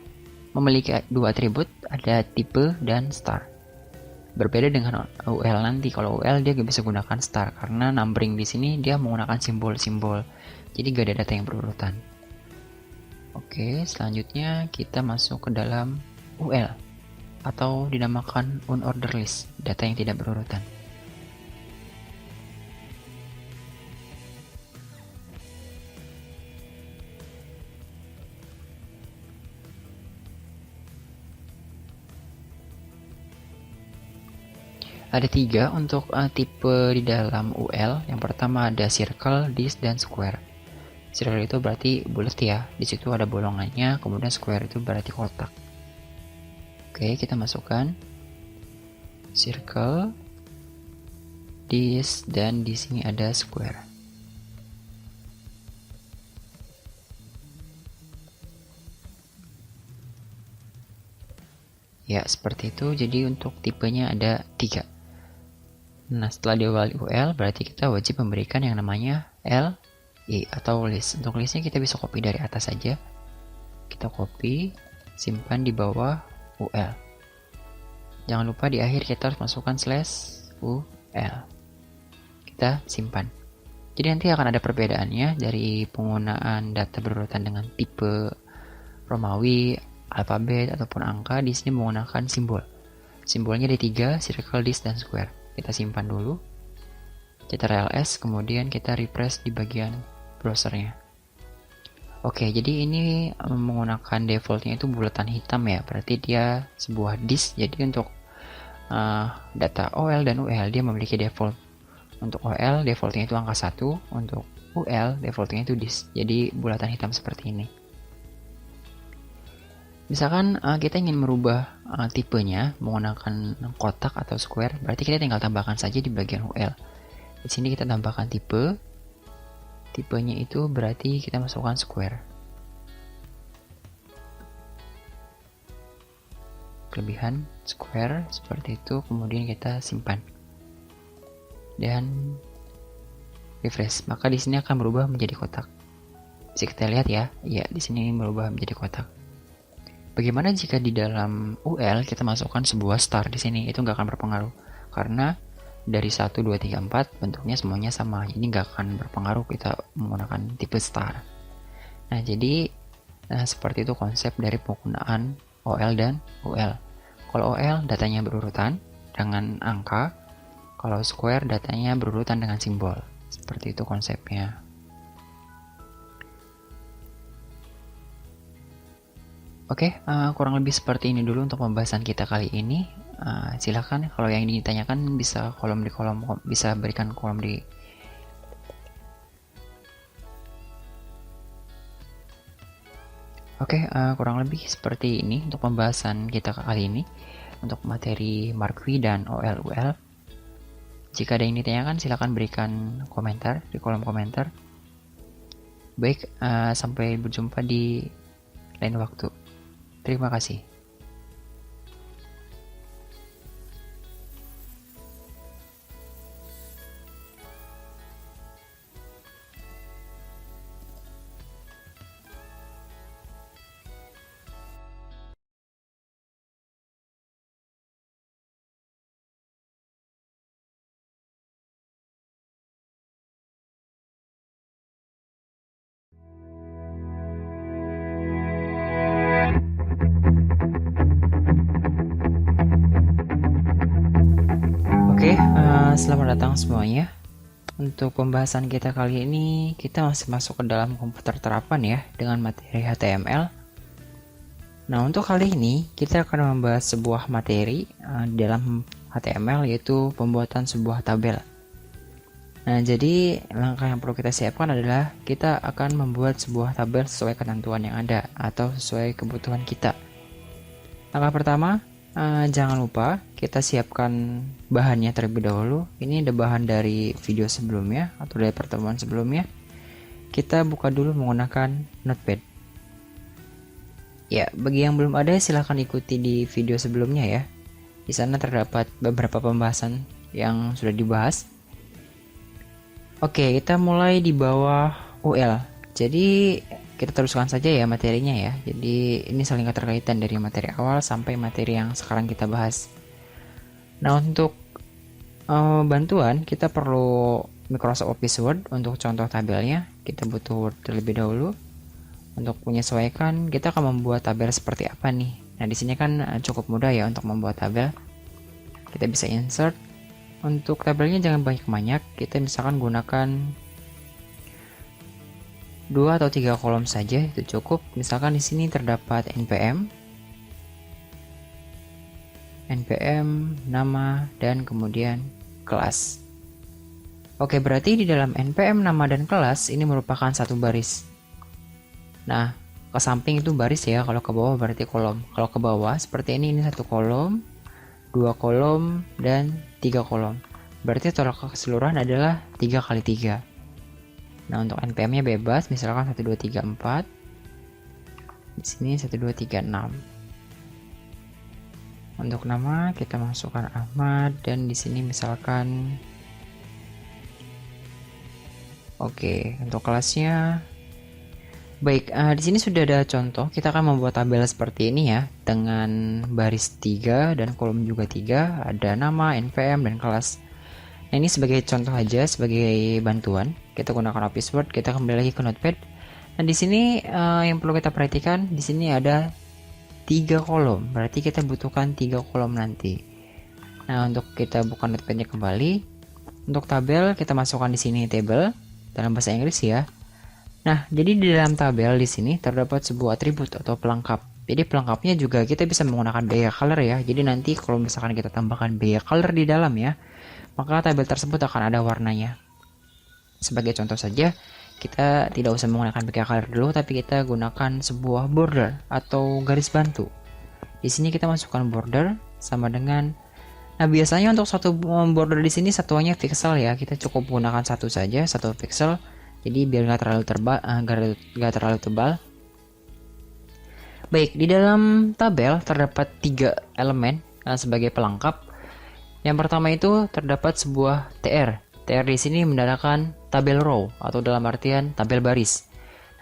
memiliki 2 atribut, ada tipe dan star. Berbeda dengan UL nanti. Kalau UL dia gak bisa gunakan star karena numbering di sini dia menggunakan simbol-simbol. Jadi gak ada data yang berurutan. Oke, selanjutnya kita masuk ke dalam UL atau dinamakan unordered list, data yang tidak berurutan. Ada 3 untuk tipe di dalam UL. Yang pertama ada circle, disk, dan square. Circle itu berarti bulat ya, di situ ada bolongannya, kemudian square itu berarti kotak. Oke, kita masukkan circle, disk, dan di sini ada square. Ya, seperti itu. Jadi untuk tipenya ada 3. Nah, setelah diawali UL, berarti kita wajib memberikan yang namanya LI atau list. Untuk listnya kita bisa copy dari atas saja. Kita copy, simpan di bawah UL. Jangan lupa di akhir kita harus masukkan /UL. Kita simpan. Jadi nanti akan ada perbedaannya dari penggunaan data berurutan dengan tipe Romawi, alfabet, ataupun angka. Di sini menggunakan simbol. Simbolnya ada 3, circle, disk, dan square. Kita simpan dulu, Ctrl+S, kemudian kita refresh di bagian browsernya. Oke, jadi ini menggunakan defaultnya itu bulatan hitam ya, berarti dia sebuah disk. Jadi untuk data OL dan UL dia memiliki default. Untuk OL defaultnya itu angka 1, untuk UL defaultnya itu disk, jadi bulatan hitam seperti ini. Misalkan kita ingin merubah tipenya menggunakan kotak atau square, berarti kita tinggal tambahkan saja di bagian UL. Di sini kita tambahkan tipe. Tipenya itu berarti kita masukkan square. Kelebihan square seperti itu, kemudian kita simpan dan refresh. Maka di sini akan berubah menjadi kotak. Bisa kita lihat ya, ya di sini berubah menjadi kotak. Bagaimana jika di dalam UL kita masukkan sebuah star di sini? Itu nggak akan berpengaruh karena dari 1, 2, 3, 4 bentuknya semuanya sama. Jadi nggak akan berpengaruh kita menggunakan tipe star. Nah, jadi seperti itu konsep dari penggunaan OL dan UL. Kalau OL datanya berurutan dengan angka, kalau square datanya berurutan dengan simbol. Seperti itu konsepnya. Oke, kurang lebih seperti ini dulu untuk pembahasan kita kali ini. Silahkan kalau yang ditanyakan bisa bisa berikan kolom di. Oke, kurang lebih seperti ini untuk pembahasan kita kali ini untuk materi Marquee dan OL/UL. Jika ada yang ditanyakan silahkan berikan komentar di kolom komentar. Baik, sampai berjumpa di lain waktu. Terima kasih. Oke, selamat datang semuanya. Untuk pembahasan kita kali ini, kita masih masuk ke dalam komputer terapan ya, dengan materi HTML. Nah, untuk kali ini, kita akan membahas sebuah materi dalam HTML, yaitu pembuatan sebuah tabel. Nah, jadi langkah yang perlu kita siapkan adalah kita akan membuat sebuah tabel sesuai ketentuan yang ada, atau sesuai kebutuhan kita. Langkah pertama, jangan lupa kita siapkan bahannya terlebih dahulu. Ini ada bahan dari video sebelumnya atau dari pertemuan sebelumnya. Kita buka dulu menggunakan Notepad. Ya, bagi yang belum ada silahkan ikuti di video sebelumnya ya. Di sana terdapat beberapa pembahasan yang sudah dibahas. Oke, kita mulai di bawah UL. Jadi kita teruskan saja ya materinya ya. Jadi ini saling keterkaitan dari materi awal sampai materi yang sekarang kita bahas. Nah, untuk bantuan kita perlu Microsoft Office Word untuk contoh tabelnya. Kita butuh Word terlebih dahulu. Untuk menyesuaikan kita akan membuat tabel seperti apa nih. Nah, di sini kan cukup mudah ya untuk membuat tabel. Kita bisa insert. Untuk tabelnya jangan banyak-banyak, kita misalkan gunakan 2 atau 3 kolom saja, itu cukup. Misalkan di sini terdapat npm, nama, dan kemudian kelas. Oke, berarti di dalam npm nama dan kelas ini merupakan satu baris. Nah, ke samping itu baris ya, kalau ke bawah berarti kolom. Kalau ke bawah seperti ini satu kolom, 2 kolom, dan 3 kolom. Berarti total keseluruhan adalah 3 kali 3. Nah, untuk npm nya bebas, misalkan 1 2 3 4. Di sini 1 2 3 6. Untuk nama kita masukkan Ahmad, dan di sini misalkan oke, untuk kelasnya baik. Di sini sudah ada contoh. Kita akan membuat tabel seperti ini ya, dengan baris 3 dan kolom juga 3, ada nama, npm, dan kelas. Nah, ini sebagai contoh aja, sebagai bantuan. Kita gunakan Office Word, kita kembali lagi ke Notepad. Nah, di sini yang perlu kita perhatikan, di sini ada 3 kolom, berarti kita butuhkan 3 kolom nanti. Nah, untuk kita buka Notepadnya kembali, untuk tabel kita masukkan di sini table dalam bahasa Inggris ya. Nah, jadi di dalam tabel di sini terdapat sebuah atribut atau pelengkap. Jadi pelengkapnya juga kita bisa menggunakan biaya color ya. Jadi nanti kalau misalkan kita tambahkan biaya color di dalam ya, maka tabel tersebut akan ada warnanya. Sebagai contoh saja, kita tidak usah menggunakan biaya color dulu, tapi kita gunakan sebuah border atau garis bantu. Di sini kita masukkan border sama dengan, nah biasanya untuk satu border di sini satuannya pixel ya. Kita cukup gunakan satu saja, 1 pixel. Jadi biar nggak terlalu tebal, Baik, di dalam tabel terdapat 3 elemen sebagai pelengkap. Yang pertama itu terdapat sebuah tr. Tr di sini menandakan tabel row atau dalam artian tabel baris.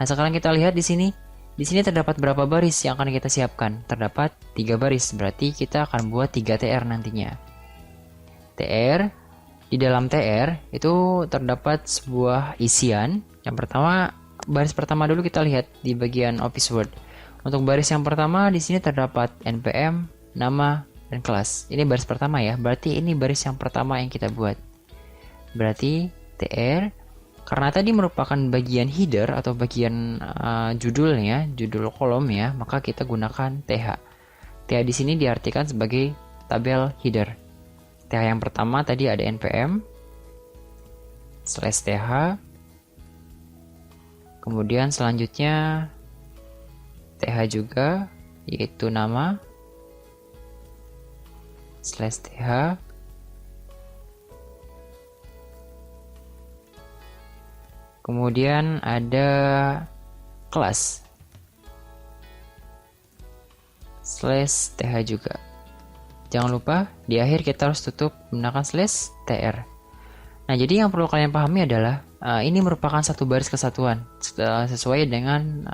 Nah, sekarang kita lihat di sini. Di sini terdapat berapa baris yang akan kita siapkan? Terdapat 3 baris, berarti kita akan buat 3 tr nantinya. Tr. Di dalam TR itu terdapat sebuah isian. Yang pertama, baris pertama dulu kita lihat di bagian Office Word. Untuk baris yang pertama di sini terdapat npm, nama, dan kelas. Ini baris pertama ya, berarti ini baris yang pertama yang kita buat. Berarti TR, karena tadi merupakan bagian header atau bagian judulnya, judul kolom ya, maka kita gunakan TH. TH di sini diartikan sebagai tabel header. TH yang pertama tadi ada npm /th, kemudian selanjutnya th juga, yaitu nama /th, kemudian ada kelas /th juga. Jangan lupa di akhir kita harus tutup menggunakan /tr. Nah, jadi yang perlu kalian pahami adalah ini merupakan satu baris kesatuan sesuai dengan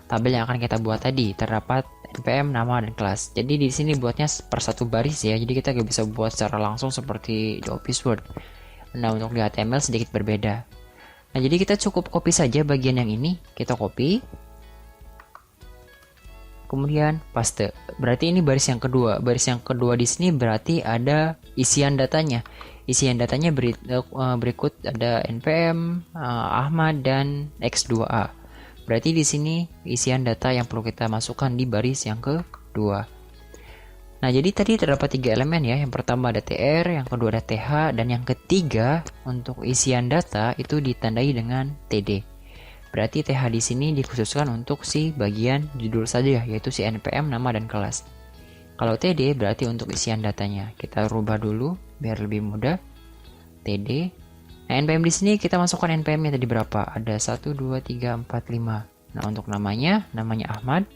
tabel yang akan kita buat tadi. Terdapat npm, nama, dan kelas. Jadi di sini buatnya per satu baris ya. Jadi kita gak bisa buat secara langsung seperti di Office Word. Nah, untuk di HTML sedikit berbeda. Nah, jadi kita cukup copy saja bagian yang ini. Kita copy, kemudian paste. Berarti ini baris yang kedua. Baris yang kedua di sini berarti ada isian datanya. Isian datanya berikut ada npm, Ahmad, dan x2a. Berarti di sini isian data yang perlu kita masukkan di baris yang kedua. Nah, jadi tadi terdapat 3 elemen ya. Yang pertama ada tr, yang kedua ada th, dan yang ketiga untuk isian data itu ditandai dengan td. Berarti TH di sini dikhususkan untuk si bagian judul saja, yaitu si npm, nama, dan kelas. Kalau TD berarti untuk isian datanya. Kita rubah dulu biar lebih mudah. TD. Nah, npm di sini kita masukkan npm-nya tadi berapa? Ada 1 2 3 4 5. Nah, untuk namanya Ahmad.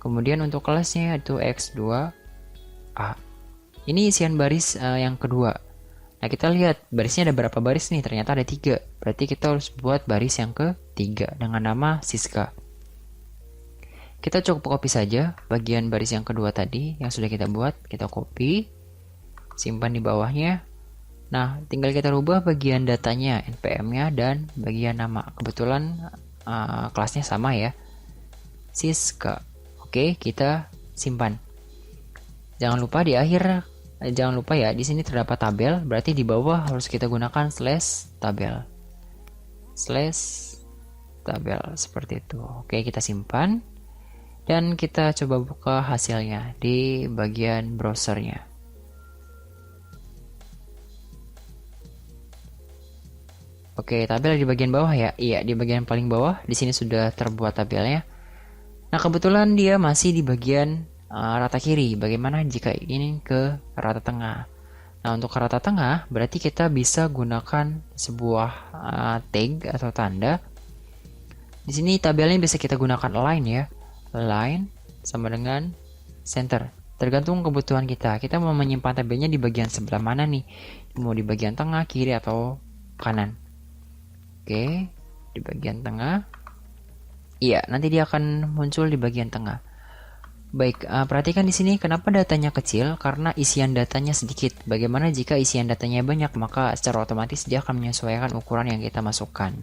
Kemudian untuk kelasnya itu x2a. Ini isian baris yang kedua. Nah, kita lihat barisnya ada berapa baris nih? Ternyata ada 3. Berarti kita harus buat baris yang ketiga dengan nama Siska. Kita cukup copy saja bagian baris yang kedua tadi yang sudah kita buat. Kita copy, simpan di bawahnya. Nah, tinggal kita rubah bagian datanya, npm-nya, dan bagian nama. Kebetulan kelasnya sama ya, Siska. Oke, kita simpan. Jangan lupa di akhir, jangan lupa ya, di sini terdapat tabel, berarti di bawah harus kita gunakan slash tabel. Slash tabel seperti itu. Oke, kita simpan dan kita coba buka hasilnya di bagian browsernya. Oke, tabel di bagian bawah ya. Iya, di bagian paling bawah. Di sini sudah terbuat tabelnya. Nah, kebetulan dia masih di bagian rata kiri. Bagaimana jika ingin ke rata tengah? Nah, untuk rata tengah berarti kita bisa gunakan sebuah tag atau tanda. Di sini tabelnya bisa kita gunakan align ya. Align sama dengan center. Tergantung kebutuhan kita. Kita mau menyimpan tabelnya di bagian sebelah mana nih? Mau di bagian tengah, kiri, atau kanan? Oke, di bagian tengah. Iya, nanti dia akan muncul di bagian tengah. Baik, perhatikan di sini kenapa datanya kecil, karena isian datanya sedikit. Bagaimana jika isian datanya banyak, maka secara otomatis dia akan menyesuaikan ukuran yang kita masukkan.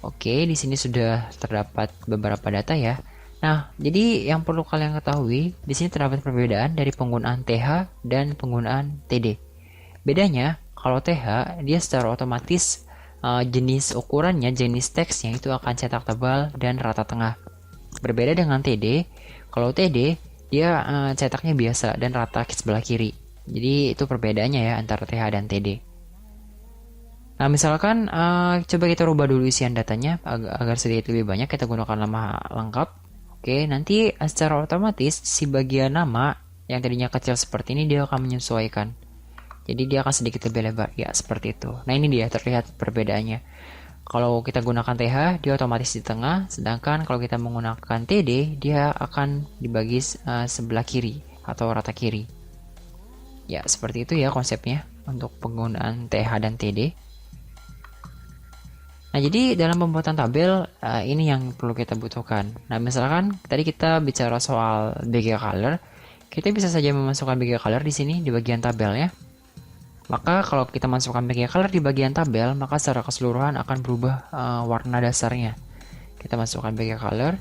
Oke, di sini sudah terdapat beberapa data ya. Nah, jadi yang perlu kalian ketahui, di sini terdapat perbedaan dari penggunaan TH dan penggunaan TD. Bedanya, kalau TH dia secara otomatis jenis ukurannya, jenis teksnya itu akan cetak tebal dan rata tengah. Berbeda dengan TD, kalau TD dia cetaknya biasa dan rata ke sebelah kiri. Jadi itu perbedaannya ya antara TH dan TD. Nah, misalkan coba kita rubah dulu isian datanya agar sedikit lebih banyak, kita gunakan nama lengkap. Oke, nanti secara otomatis si bagian nama yang tadinya kecil seperti ini dia akan menyesuaikan. Jadi dia akan sedikit lebih lebar, ya seperti itu. Nah, ini dia terlihat perbedaannya. Kalau kita gunakan TH, dia otomatis di tengah, sedangkan kalau kita menggunakan TD, dia akan dibagi sebelah kiri atau rata kiri. Ya, seperti itu ya konsepnya untuk penggunaan TH dan TD. Nah, jadi dalam pembuatan tabel, ini yang perlu kita butuhkan. Nah, misalkan tadi kita bicara soal BG Color, kita bisa saja memasukkan BG Color di sini di bagian tabelnya. Maka kalau kita masukkan BG Color di bagian tabel, maka secara keseluruhan akan berubah warna dasarnya. Kita masukkan BG Color,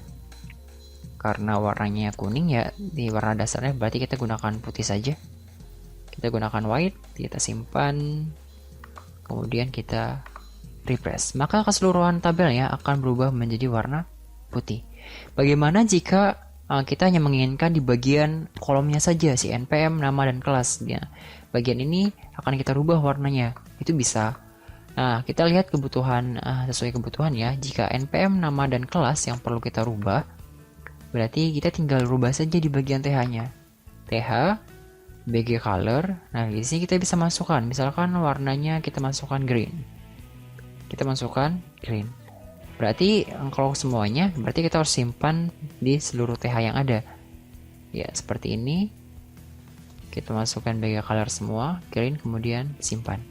karena warnanya kuning ya, di warna dasarnya berarti kita gunakan putih saja. Kita gunakan white, kita simpan, kemudian kita refresh. Maka keseluruhan tabelnya akan berubah menjadi warna putih. Bagaimana jika kita hanya menginginkan di bagian kolomnya saja, si NPM, nama, dan kelas. Bagian ini akan kita rubah warnanya, itu bisa. Nah, kita lihat kebutuhan sesuai kebutuhan ya. Jika NPM, nama, dan kelas yang perlu kita rubah, berarti kita tinggal rubah saja di bagian TH-nya. TH, BG Color. Nah, di sini kita bisa masukkan, misalkan warnanya kita masukkan green. Kita masukkan green. Berarti kalau semuanya, berarti kita harus simpan di seluruh TH yang ada. Ya, seperti ini. Kita masukkan BG Color semua, green, kemudian simpan.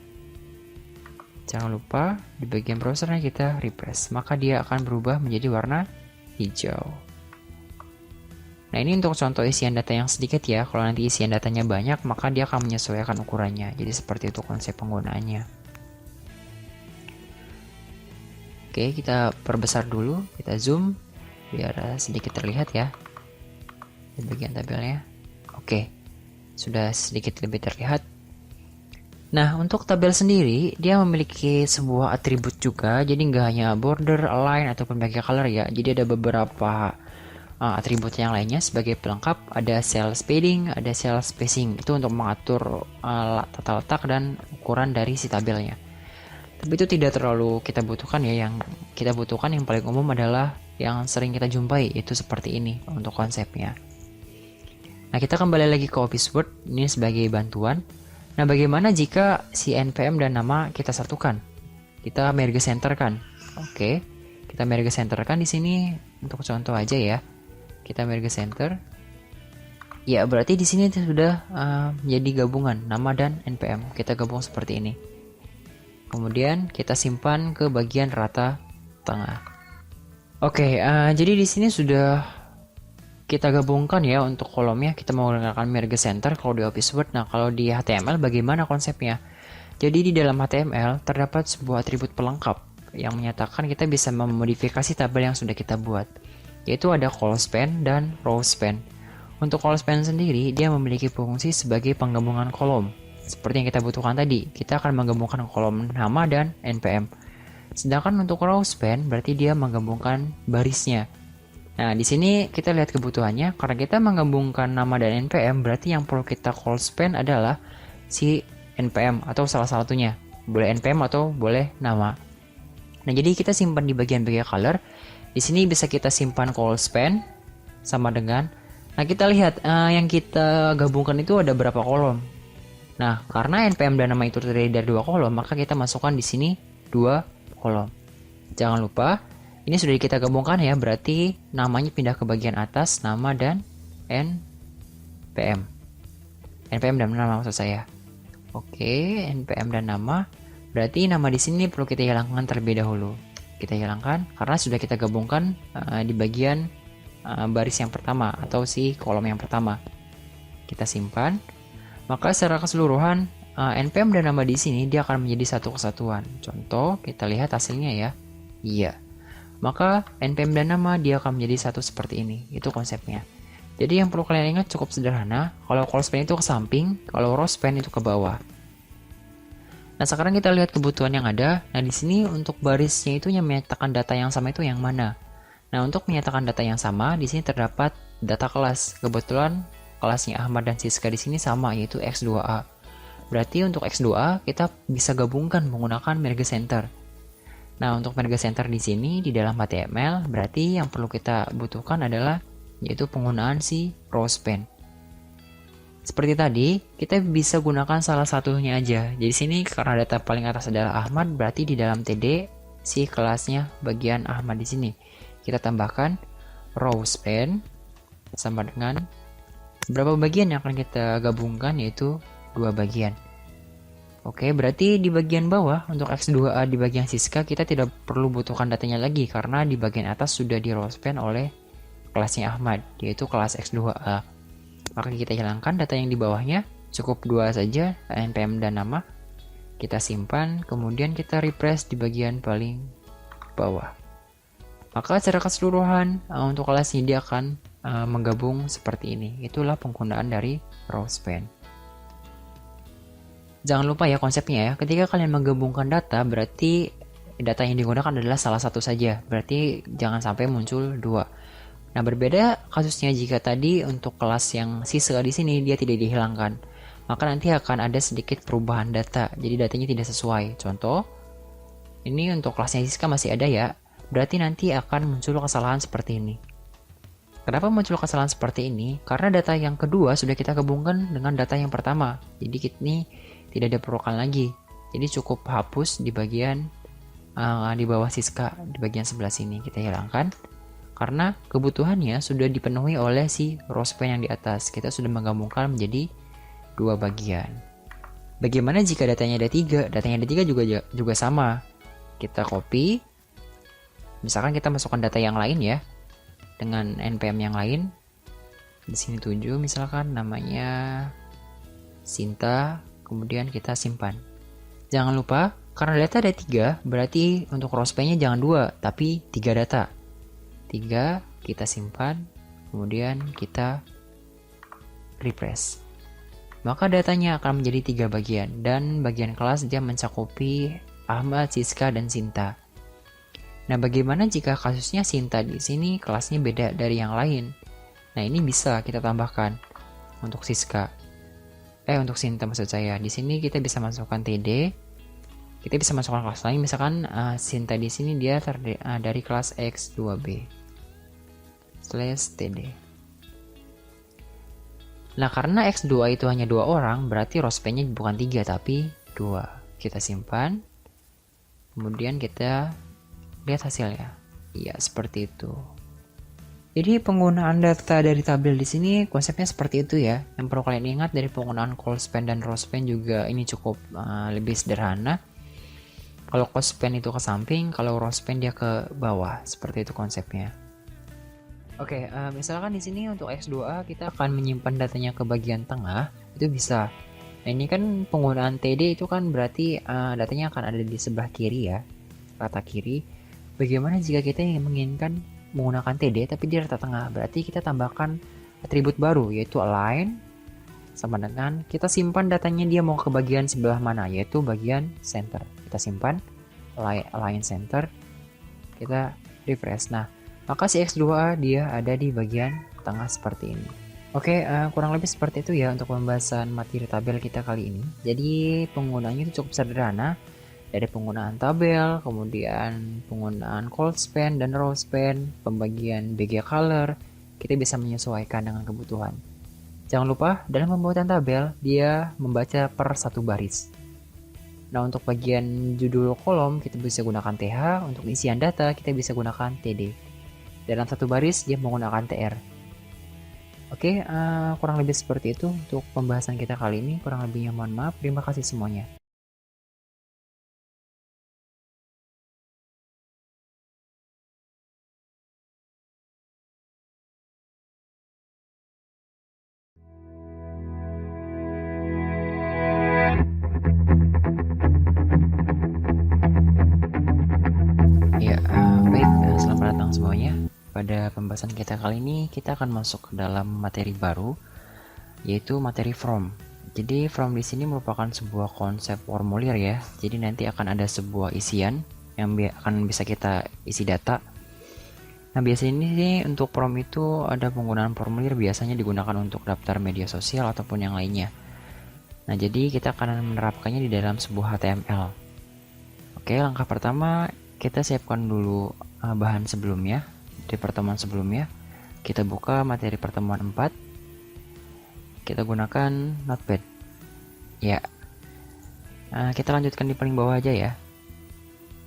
Jangan lupa di bagian browsernya kita refresh, maka dia akan berubah menjadi warna hijau. Nah, ini untuk contoh isian data yang sedikit ya. Kalau nanti isian datanya banyak, maka dia akan menyesuaikan ukurannya. Jadi seperti itu konsep penggunaannya. Oke, kita perbesar dulu, kita zoom biar sedikit terlihat ya di bagian tabelnya. Oke, sudah sedikit lebih terlihat. Nah, untuk tabel sendiri dia memiliki sebuah atribut juga, jadi nggak hanya border, align, ataupun BG Color ya. Jadi ada beberapa atribut yang lainnya sebagai pelengkap. Ada cell padding, ada cell spacing, itu untuk mengatur tata letak dan ukuran dari si tabelnya. Tapi itu tidak terlalu kita butuhkan ya. Yang kita butuhkan yang paling umum adalah yang sering kita jumpai, itu seperti ini untuk konsepnya. Nah, kita kembali lagi ke Office Word ini sebagai bantuan. Nah, bagaimana jika si NPM dan nama kita satukan? Kita merge centerkan. Oke, kita merge centerkan di sini untuk contoh aja ya. Kita merge center. Ya, berarti di sini sudah menjadi gabungan nama dan NPM. Kita gabung seperti ini. Kemudian kita simpan ke bagian rata tengah. Oke, jadi di sini sudah kita gabungkan ya untuk kolomnya. Kita menggunakan merge center kalau di Office Word. Nah, kalau di HTML bagaimana konsepnya? Jadi di dalam HTML terdapat sebuah atribut pelengkap yang menyatakan kita bisa memodifikasi tabel yang sudah kita buat. yaitu ada call span dan row span. Untuk call span sendiri, dia memiliki fungsi sebagai penggabungan kolom. Seperti yang kita butuhkan tadi, kita akan menggabungkan kolom nama dan npm. Sedangkan untuk row span berarti dia menggabungkan barisnya. Nah, di sini kita lihat kebutuhannya. Karena kita menggabungkan nama dan npm, berarti yang perlu kita call span adalah si npm atau salah satunya. Boleh npm atau boleh nama. Nah, jadi kita simpan di bagian color. Di sini bisa kita simpan call span sama dengan. Nah, kita lihat yang kita gabungkan itu ada berapa kolom. Nah, karena npm dan nama itu terdiri dari 2 kolom, maka kita masukkan di sini 2 kolom. Jangan lupa, ini sudah kita gabungkan ya, berarti namanya pindah ke bagian atas, nama dan npm. npm dan nama maksud saya. Oke, npm dan nama. Berarti nama di sini perlu kita hilangkan terlebih dahulu. Kita hilangkan karena sudah kita gabungkan di bagian baris yang pertama atau si kolom yang pertama. Kita simpan. Maka secara keseluruhan npm dan nama di sini dia akan menjadi satu kesatuan. Contoh, kita lihat hasilnya ya. Iya. Maka npm dan nama dia akan menjadi satu seperti ini. Itu konsepnya. Jadi yang perlu kalian ingat cukup sederhana. Kalau call span itu ke samping, kalau row span itu ke bawah. Nah, sekarang kita lihat kebutuhan yang ada. Nah, di sini untuk barisnya itu yang menyatakan data yang sama itu yang mana? Nah, untuk menyatakan data yang sama, di sini terdapat data kelas. Kebetulan kelasnya Ahmad dan Siska di sini sama, yaitu X2A. Berarti untuk X2A kita bisa gabungkan menggunakan merge center. Nah, untuk merge center di sini di dalam HTML, berarti yang perlu kita butuhkan adalah yaitu penggunaan si row span. Seperti tadi, kita bisa gunakan salah satunya aja. Jadi sini karena data paling atas adalah Ahmad, berarti di dalam TD si kelasnya bagian Ahmad di sini. Kita tambahkan row span sama dengan berapa bagian yang akan kita gabungkan, yaitu 2 bagian. Oke, berarti di bagian bawah untuk X2A di bagian Siska kita tidak perlu butuhkan datanya lagi karena di bagian atas sudah di row span oleh kelasnya Ahmad, yaitu kelas X2A. Maka kita hilangkan data yang di bawahnya, cukup 2 saja, npm dan nama. Kita simpan, kemudian kita refresh di bagian paling bawah. Maka secara keseluruhan untuk kelas ini dia akan menggabung seperti ini. Itulah penggunaan dari row span. Jangan lupa ya konsepnya ya, ketika kalian menggabungkan data, berarti data yang digunakan adalah salah satu saja. Berarti jangan sampai muncul 2. Nah, berbeda kasusnya jika tadi untuk kelas yang Siska di sini dia tidak dihilangkan. Maka nanti akan ada sedikit perubahan data. Jadi datanya tidak sesuai. Contoh, ini untuk kelasnya Siska masih ada ya. Berarti nanti akan muncul kesalahan seperti ini. Kenapa muncul kesalahan seperti ini? Karena data yang kedua sudah kita gabungkan dengan data yang pertama. Jadi ini tidak diperlukan lagi. Jadi cukup hapus di bagian di bawah Siska, di bagian sebelah sini kita hilangkan. Karena kebutuhannya sudah dipenuhi oleh si row span yang di atas. Kita sudah menggabungkan menjadi 2 bagian. Bagaimana jika datanya ada 3? Datanya ada 3 juga sama. Kita copy. Misalkan kita masukkan data yang lain ya. Dengan npm yang lain. Di sini 7 misalkan namanya Sinta. Kemudian kita simpan. Jangan lupa, karena data ada 3, berarti untuk row span-nya jangan 2, tapi 3 data. 3 kita simpan, kemudian kita refresh. Maka datanya akan menjadi 3 bagian, dan bagian kelas dia mencakupi Ahmad, Siska, dan Sinta. Nah, bagaimana jika kasusnya Sinta di sini kelasnya beda dari yang lain? Nah, ini bisa kita tambahkan untuk Siska. Untuk Sinta maksud saya. Di sini kita bisa masukkan TD. Kita bisa masukkan kelas lain, misalkan Sinta di sini dia dari kelas X2B/TD. Nah, karena X2 itu hanya 2 orang, berarti row span-nya bukan 3 tapi 2. Kita simpan. Kemudian kita lihat hasilnya. Iya, seperti itu. Jadi penggunaan data dari tabel di sini konsepnya seperti itu ya. Yang perlu kalian ingat dari penggunaan call span dan row span juga ini cukup lebih sederhana. Kalau call span itu ke samping, kalau row span dia ke bawah, seperti itu konsepnya. Oke, misalkan di sini untuk X2A kita akan menyimpan datanya ke bagian tengah, itu bisa. Nah, ini kan penggunaan TD itu kan berarti datanya akan ada di sebelah kiri ya, rata kiri. Bagaimana jika kita yang menginginkan menggunakan TD tapi di rata tengah. Berarti kita tambahkan atribut baru yaitu align sama dengan kita simpan datanya dia mau ke bagian sebelah mana, yaitu bagian center. Kita simpan align center, kita refresh. Nah, maka si X2A dia ada di bagian tengah seperti ini. Oke, kurang lebih seperti itu ya untuk pembahasan materi tabel kita kali ini. Jadi penggunaannya itu cukup sederhana, dari penggunaan tabel, kemudian penggunaan cold span dan row span, pembagian BG color, kita bisa menyesuaikan dengan kebutuhan. Jangan lupa dalam pembuatan tabel dia membaca per satu baris. Nah, untuk bagian judul kolom kita bisa gunakan TH, untuk isian data kita bisa gunakan TD. Dalam satu baris dia menggunakan TR. Oke, kurang lebih seperti itu untuk pembahasan kita kali ini. Kurang lebihnya mohon maaf. Terima kasih semuanya. Ya, baik, selamat datang semuanya. Pada pembahasan kita kali ini, kita akan masuk ke dalam materi baru, yaitu materi from. Jadi from di sini merupakan sebuah konsep formulir ya. Jadi nanti akan ada sebuah isian yang akan bisa kita isi data. Nah, biasanya ini untuk from itu ada penggunaan formulir biasanya digunakan untuk daftar media sosial ataupun yang lainnya. Nah, jadi kita akan menerapkannya di dalam sebuah HTML. Oke, langkah pertama kita siapkan dulu bahan sebelumnya. Di pertemuan sebelumnya kita buka materi pertemuan 4, kita gunakan notepad ya. Kita lanjutkan di paling bawah aja ya.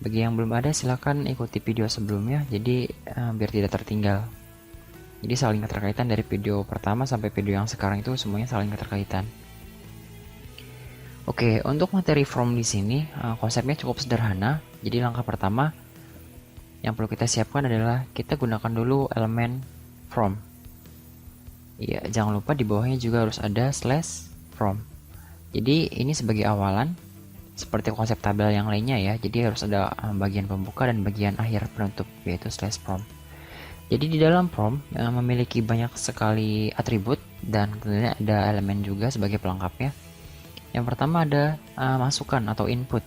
Bagi yang belum ada silahkan ikuti video sebelumnya, jadi biar tidak tertinggal. Jadi saling keterkaitan dari video pertama sampai video yang sekarang itu semuanya saling keterkaitan. Oke, untuk materi from di sini konsepnya cukup sederhana. Jadi langkah pertama yang perlu kita siapkan adalah kita gunakan dulu elemen from. Iya, jangan lupa di bawahnya juga harus ada slash from. Jadi ini sebagai awalan, seperti konsep tabel yang lainnya ya. Jadi harus ada bagian pembuka dan bagian akhir penutup, yaitu slash from. Jadi di dalam from memiliki banyak sekali atribut dan tentunya ada elemen juga sebagai pelengkapnya. Yang pertama ada masukan atau input.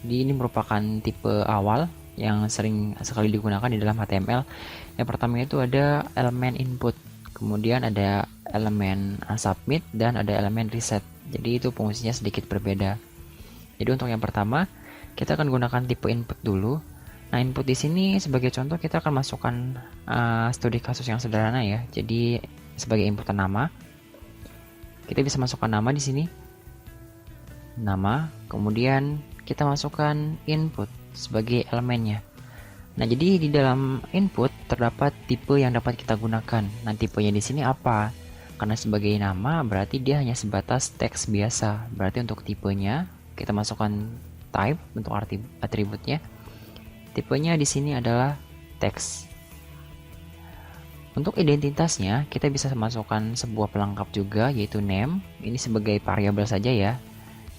Jadi ini merupakan tipe awal yang sering sekali digunakan di dalam HTML. Yang pertama itu ada elemen input, kemudian ada elemen submit dan ada elemen reset. Jadi itu fungsinya sedikit berbeda. Jadi untuk yang pertama kita akan gunakan tipe input dulu. Nah, input di sini sebagai contoh kita akan masukkan studi kasus yang sederhana ya. Jadi sebagai input nama kita bisa masukkan nama di sini. Nama, kemudian kita masukkan input sebagai elemennya. Nah, jadi di dalam input terdapat tipe yang dapat kita gunakan. Nah, tipenya di sini apa? Karena sebagai nama berarti dia hanya sebatas teks biasa. Berarti untuk tipenya kita masukkan type untuk atributnya. Tipenya di sini adalah teks. Untuk identitasnya kita bisa masukkan sebuah pelengkap juga yaitu name. Ini sebagai variabel saja ya.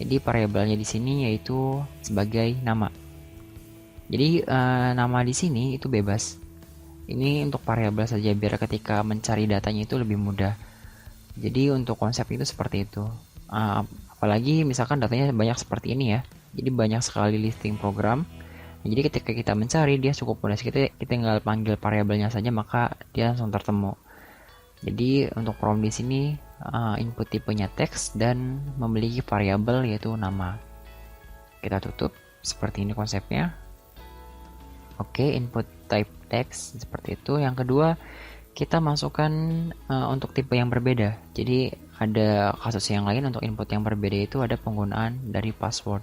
Jadi variabelnya di sini yaitu sebagai nama. Jadi nama di sini itu bebas. Ini untuk variabel saja biar ketika mencari datanya itu lebih mudah. Jadi untuk konsep itu seperti itu. Apalagi misalkan datanya banyak seperti ini ya. Jadi banyak sekali listing program. Jadi ketika kita mencari dia cukup mudah. Kita tinggal panggil variabelnya saja maka dia langsung tertemu. Jadi untuk from di sini input tipenya teks dan memiliki variabel yaitu nama. Kita tutup seperti ini konsepnya. Oke, input type text seperti itu. Yang kedua kita masukkan untuk tipe yang berbeda. Jadi ada kasus yang lain untuk input yang berbeda itu ada penggunaan dari password.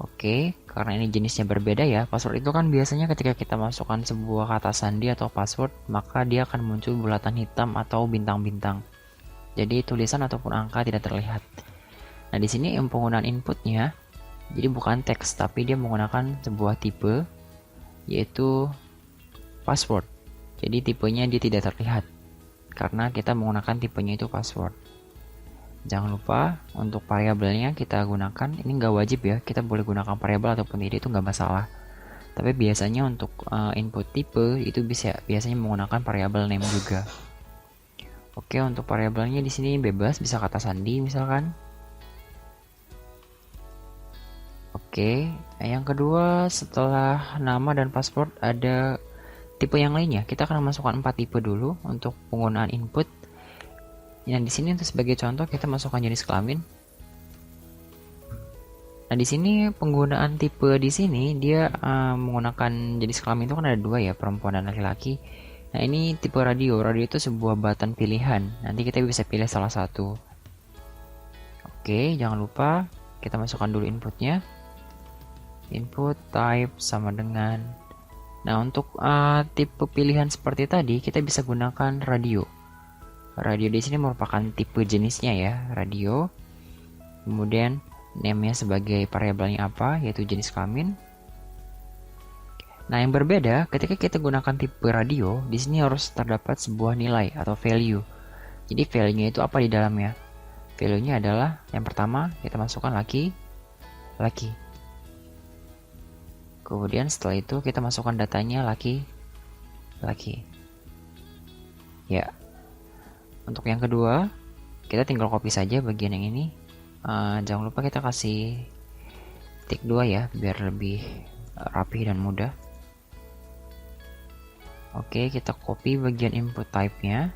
Oke, karena ini jenisnya berbeda ya. Password itu kan biasanya ketika kita masukkan sebuah kata sandi atau password, maka dia akan muncul bulatan hitam atau bintang-bintang. Jadi tulisan ataupun angka tidak terlihat. Nah, di sini penggunaan inputnya, jadi bukan teks, tapi dia menggunakan sebuah tipe, yaitu password. Jadi tipenya dia tidak terlihat, karena kita menggunakan tipenya itu password. Jangan lupa untuk variabelnya kita gunakan, ini nggak wajib ya, kita boleh gunakan variabel ataupun tidak itu nggak masalah. Tapi biasanya untuk input tipe itu biasanya menggunakan variabel name juga. Oke, untuk variabelnya di sini bebas, bisa kata sandi misalkan. Oke, yang kedua setelah nama dan password ada tipe yang lainnya. Kita akan masukkan 4 tipe dulu untuk penggunaan input. Yang di sini untuk sebagai contoh kita masukkan jenis kelamin. Nah, di sini penggunaan tipe di sini dia menggunakan jenis kelamin itu kan ada dua ya, perempuan dan laki-laki. Nah, ini tipe radio. Radio itu sebuah button pilihan. Nanti kita bisa pilih salah satu. Oke, jangan lupa kita masukkan dulu inputnya. Input type sama dengan. Nah, untuk tipe pilihan seperti tadi kita bisa gunakan radio. Radio di sini merupakan tipe jenisnya ya, radio. Kemudian name-nya sebagai variabelnya apa, yaitu jenis kelamin. Nah, yang berbeda ketika kita gunakan tipe radio, di sini harus terdapat sebuah nilai atau value. Jadi value-nya itu apa di dalamnya? Value-nya adalah yang pertama kita masukkan laki. Kemudian setelah itu kita masukkan datanya laki. Ya. Untuk yang kedua, kita tinggal copy saja bagian yang ini. Jangan lupa kita kasih tik 2 ya, biar lebih rapi dan mudah. Oke, kita copy bagian input type-nya.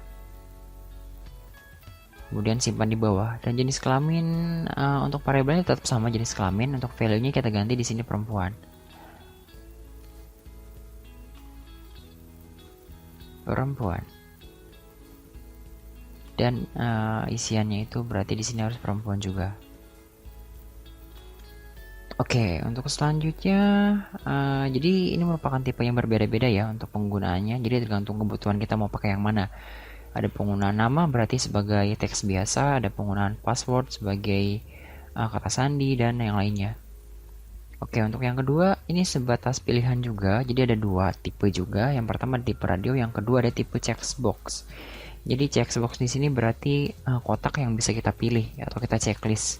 Kemudian simpan di bawah. Dan jenis kelamin untuk variabelnya tetap sama jenis kelamin. Untuk value-nya kita ganti di sini perempuan. Dan isiannya itu berarti di sini harus perempuan juga. Oke, untuk selanjutnya, jadi ini merupakan tipe yang berbeda-beda ya untuk penggunaannya. Jadi tergantung kebutuhan kita mau pakai yang mana. Ada penggunaan nama berarti sebagai teks biasa, ada penggunaan password sebagai kata sandi dan yang lainnya. Oke, untuk yang kedua ini sebatas pilihan juga. Jadi ada dua tipe juga. Yang pertama tipe radio, yang kedua ada tipe checkbox. Jadi checkbox di sini berarti kotak yang bisa kita pilih atau kita checklist.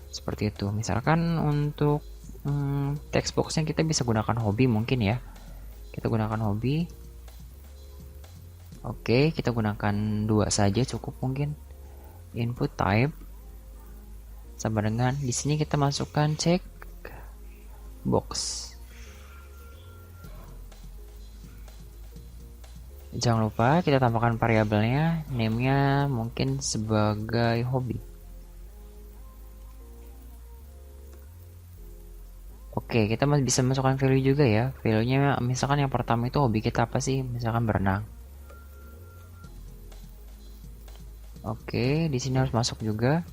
Seperti itu. Misalkan untuk text boxnya kita bisa gunakan hobi mungkin ya. Kita gunakan hobi. Oke, kita gunakan dua saja cukup mungkin. Input type sama dengan di sini kita masukkan check box. Jangan lupa kita tambahkan variabelnya, name-nya mungkin sebagai hobi. Oke, kita masih bisa masukkan value juga ya. Value-nya misalkan yang pertama itu hobi kita apa sih? Misalkan berenang. Oke, di sini harus masuk juga.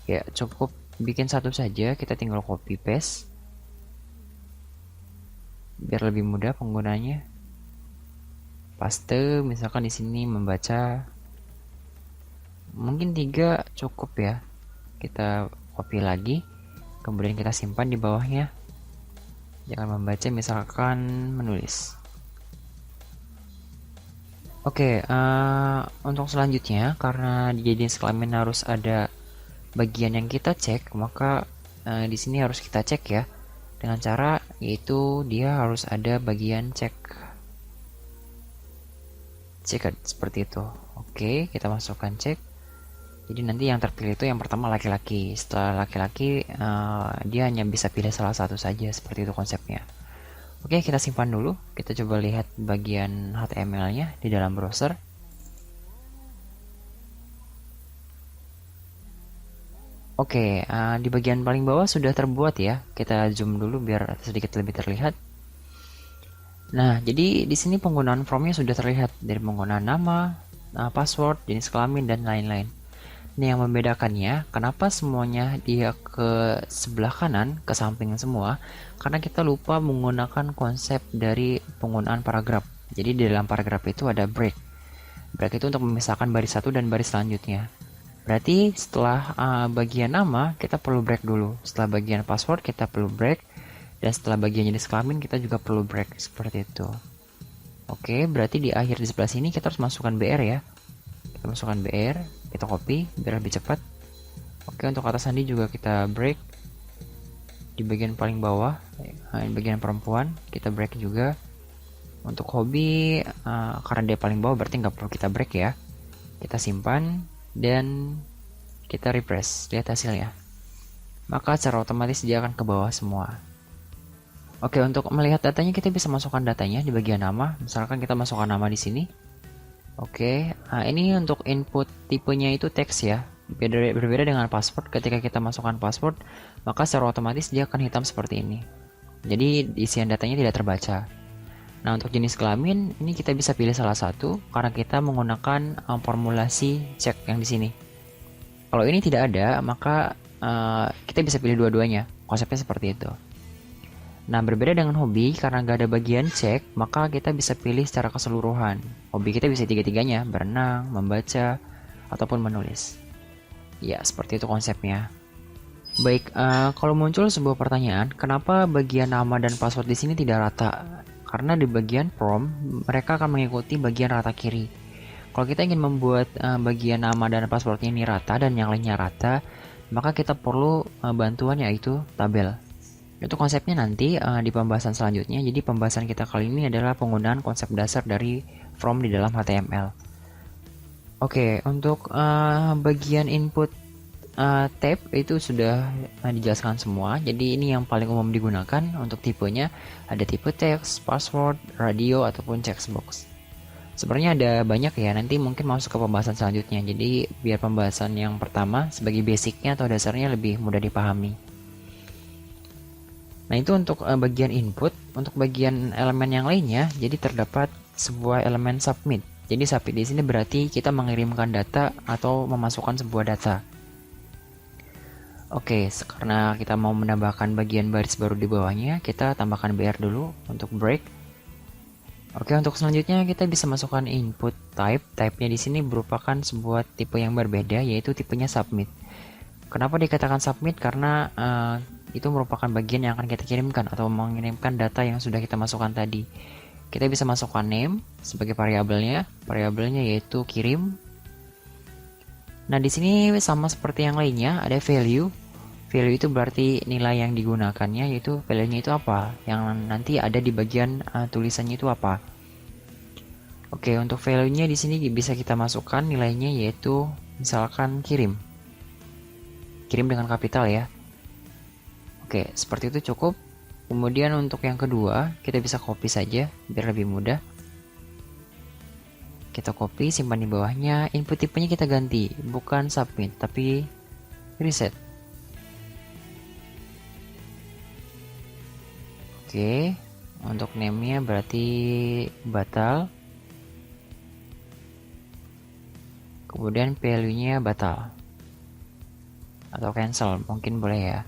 Ya, cukup bikin satu saja, kita tinggal copy paste. Biar lebih mudah penggunanya. Paste, misalkan di sini membaca. Mungkin 3 cukup ya. Kita copy lagi. Kemudian kita simpan di bawahnya. Jangan membaca, misalkan menulis. Oke, untuk selanjutnya karena di jenis kelamin harus ada bagian yang kita cek, maka di sini harus kita cek ya dengan cara yaitu dia harus ada bagian cek seperti itu. Oke, kita masukkan cek. Jadi nanti yang terpilih itu yang pertama laki-laki. Setelah laki-laki dia hanya bisa pilih salah satu saja, seperti itu konsepnya. Oke, kita simpan dulu. Kita coba lihat bagian HTML-nya di dalam browser. Oke, di bagian paling bawah sudah terbuat ya. Kita zoom dulu biar sedikit lebih terlihat. Nah, jadi di sini penggunaan formnya sudah terlihat dari penggunaan nama, password, jenis kelamin, dan lain-lain. Ini yang membedakannya, kenapa semuanya dia ke sebelah kanan, ke samping semua, karena kita lupa menggunakan konsep dari penggunaan paragraf. Jadi di dalam paragraf itu ada break. Break itu untuk memisahkan baris satu dan baris selanjutnya. Berarti setelah bagian nama, kita perlu break dulu. Setelah bagian password, kita perlu break. Dan setelah bagian jenis kelamin, kita juga perlu break. Seperti itu. Oke, berarti di akhir di sebelah sini kita harus masukkan BR ya. Kita masukkan BR, kita copy biar lebih cepat. Oke, untuk kata sandi juga kita break. di bagian paling bawah, di bagian perempuan kita break juga. Untuk hobi, karena dia paling bawah berarti nggak perlu kita break ya. Kita simpan dan kita refresh, lihat hasilnya. Maka secara otomatis dia akan ke bawah semua. Oke, untuk melihat datanya kita bisa masukkan datanya di bagian nama. Misalkan kita masukkan nama di sini. Oke, ini untuk input tipenya itu teks ya. Berbeda dengan password. Ketika kita masukkan password, maka secara otomatis dia akan hitam seperti ini. Jadi isian datanya tidak terbaca. Nah, untuk jenis kelamin ini kita bisa pilih salah satu karena kita menggunakan formulasi cek yang di sini. Kalau ini tidak ada, maka kita bisa pilih dua-duanya. Konsepnya seperti itu. Nah, berbeda dengan hobi, karena nggak ada bagian cek, maka kita bisa pilih secara keseluruhan. Hobi kita bisa tiga-tiganya, berenang, membaca, ataupun menulis. Ya, seperti itu konsepnya. Baik, kalau muncul sebuah pertanyaan, kenapa bagian nama dan password di sini tidak rata? Karena di bagian prompt, mereka akan mengikuti bagian rata kiri. Kalau kita ingin membuat bagian nama dan passwordnya ini rata dan yang lainnya rata, maka kita perlu bantuan yaitu tabel. Itu konsepnya nanti di pembahasan selanjutnya. Jadi pembahasan kita kali ini adalah penggunaan konsep dasar dari from di dalam HTML. Oke, untuk bagian input tab itu sudah dijelaskan semua. Jadi ini yang paling umum digunakan untuk tipenya. Ada tipe text, password, radio, ataupun checkbox. Sebenarnya ada banyak ya, nanti mungkin masuk ke pembahasan selanjutnya. Jadi biar pembahasan yang pertama sebagai basicnya atau dasarnya lebih mudah dipahami. Nah, itu untuk bagian input. Untuk bagian elemen yang lainnya, jadi terdapat sebuah elemen submit. Jadi submit di sini berarti kita mengirimkan data atau memasukkan sebuah data. Oke, karena kita mau menambahkan bagian baris baru di bawahnya, kita tambahkan BR dulu untuk break. Oke, untuk selanjutnya kita bisa masukkan input type. Type-nya di sini merupakan sebuah tipe yang berbeda, yaitu tipenya submit. Kenapa dikatakan submit? Karena itu merupakan bagian yang akan kita kirimkan atau mengirimkan data yang sudah kita masukkan tadi. Kita bisa masukkan name sebagai variabelnya. Variabelnya yaitu kirim. Nah, di sini sama seperti yang lainnya, ada value. Value itu berarti nilai yang digunakannya, yaitu value-nya itu apa? Yang nanti ada di bagian tulisannya itu apa? Oke, untuk value-nya di sini bisa kita masukkan nilainya yaitu misalkan kirim. Kirim dengan kapital ya. Oke, seperti itu cukup. Kemudian untuk yang kedua, kita bisa copy saja biar lebih mudah. Kita copy, simpan di bawahnya. Input tipenya kita ganti, bukan submit, tapi reset. Oke, untuk name-nya berarti batal. Kemudian value-nya batal. Atau cancel, mungkin boleh ya.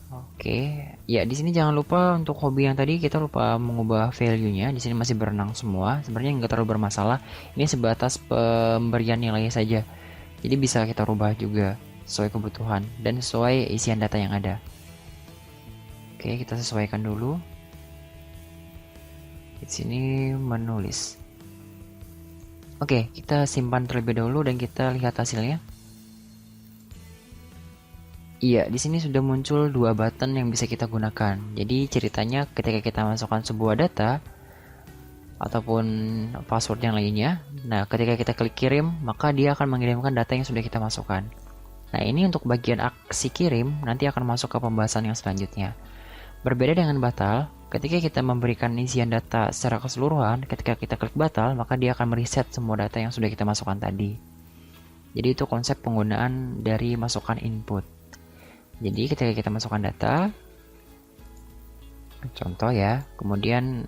Oke, ya di sini jangan lupa untuk hobi yang tadi kita lupa mengubah value-nya. Di sini masih berenang semua. Sebenarnya nggak terlalu bermasalah. Ini sebatas pemberian nilai saja. Jadi bisa kita rubah juga sesuai kebutuhan dan sesuai isian data yang ada. Oke, kita sesuaikan dulu. Di sini menulis. Oke, kita simpan terlebih dahulu dan kita lihat hasilnya. Iya, di sini sudah muncul dua button yang bisa kita gunakan. Jadi ceritanya ketika kita masukkan sebuah data ataupun password yang lainnya, nah ketika kita klik kirim, maka dia akan mengirimkan data yang sudah kita masukkan. Nah, ini untuk bagian aksi kirim nanti akan masuk ke pembahasan yang selanjutnya. Berbeda dengan batal, ketika kita memberikan isian data secara keseluruhan, ketika kita klik batal, maka dia akan mereset semua data yang sudah kita masukkan tadi. Jadi itu konsep penggunaan dari masukkan input. Jadi ketika kita masukkan data, contoh ya, kemudian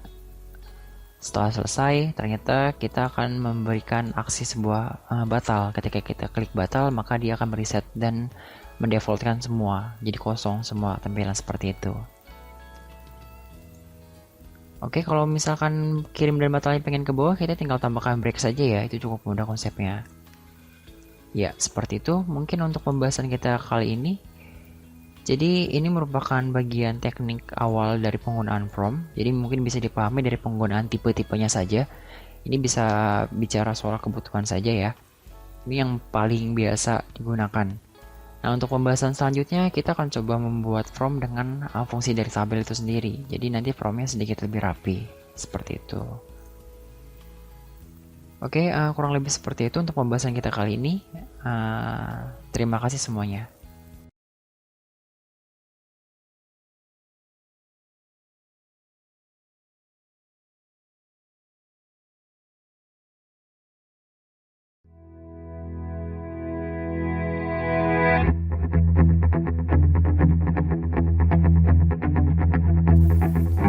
setelah selesai, ternyata kita akan memberikan aksi sebuah batal. Ketika kita klik batal, maka dia akan mereset dan mendefaultkan semua, jadi kosong semua tampilan seperti itu. Oke, kalau misalkan kirim dan batalnya pengen ke bawah, kita tinggal tambahkan break saja ya, itu cukup mudah konsepnya. Ya, seperti itu mungkin untuk pembahasan kita kali ini. Jadi ini merupakan bagian teknik awal dari penggunaan from. Jadi mungkin bisa dipahami dari penggunaan tipe-tipenya saja. Ini bisa bicara soal kebutuhan saja ya. Ini yang paling biasa digunakan. Nah, untuk pembahasan selanjutnya kita akan coba membuat from dengan fungsi dari tabel itu sendiri. Jadi nanti fromnya sedikit lebih rapi, seperti itu. Oke, kurang lebih seperti itu untuk pembahasan kita kali ini. Terima kasih semuanya.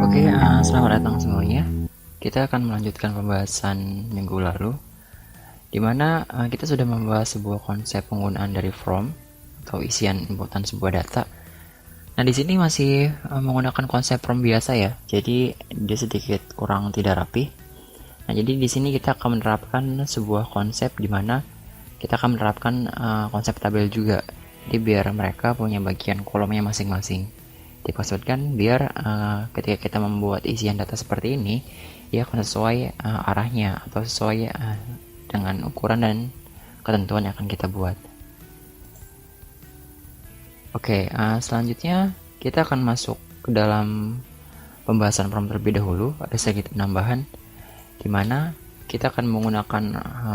Oke, selamat datang semuanya. Kita akan melanjutkan pembahasan minggu lalu, di mana kita sudah membahas sebuah konsep penggunaan dari from atau isian inputan sebuah data. Nah, di sini masih menggunakan konsep from biasa ya, jadi dia sedikit kurang tidak rapi. Nah, jadi di sini kita akan menerapkan sebuah konsep di mana kita akan menerapkan konsep tabel juga. Jadi biar mereka punya bagian kolomnya masing-masing. Dimaksudkan biar ketika kita membuat isian data seperti ini, dia akan sesuai arahnya atau sesuai dengan ukuran dan ketentuan yang akan kita buat. Oke, selanjutnya kita akan masuk ke dalam pembahasan from terlebih dahulu. Ada sedikit penambahan di mana kita akan menggunakan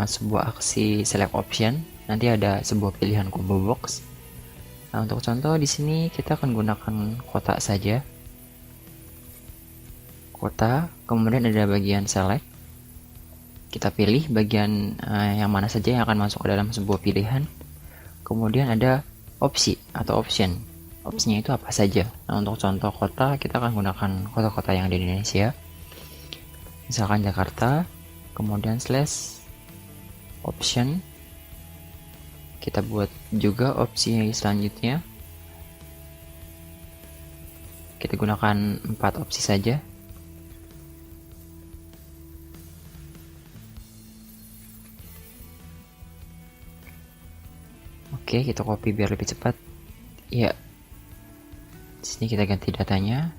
sebuah aksi select option. Nanti ada sebuah pilihan combo box. Nah, untuk contoh di sini kita akan gunakan kotak saja. Kota, kemudian ada bagian select. Kita pilih bagian yang mana saja yang akan masuk ke dalam sebuah pilihan. Kemudian ada opsi atau option. Opsinya itu apa saja. Nah, untuk contoh kota, kita akan gunakan kota-kota yang di Indonesia. Misalkan Jakarta, kemudian slash option. Kita buat juga opsi selanjutnya. Kita gunakan 4 opsi saja. Oke, kita copy biar lebih cepat. Ya. Di sini kita ganti datanya.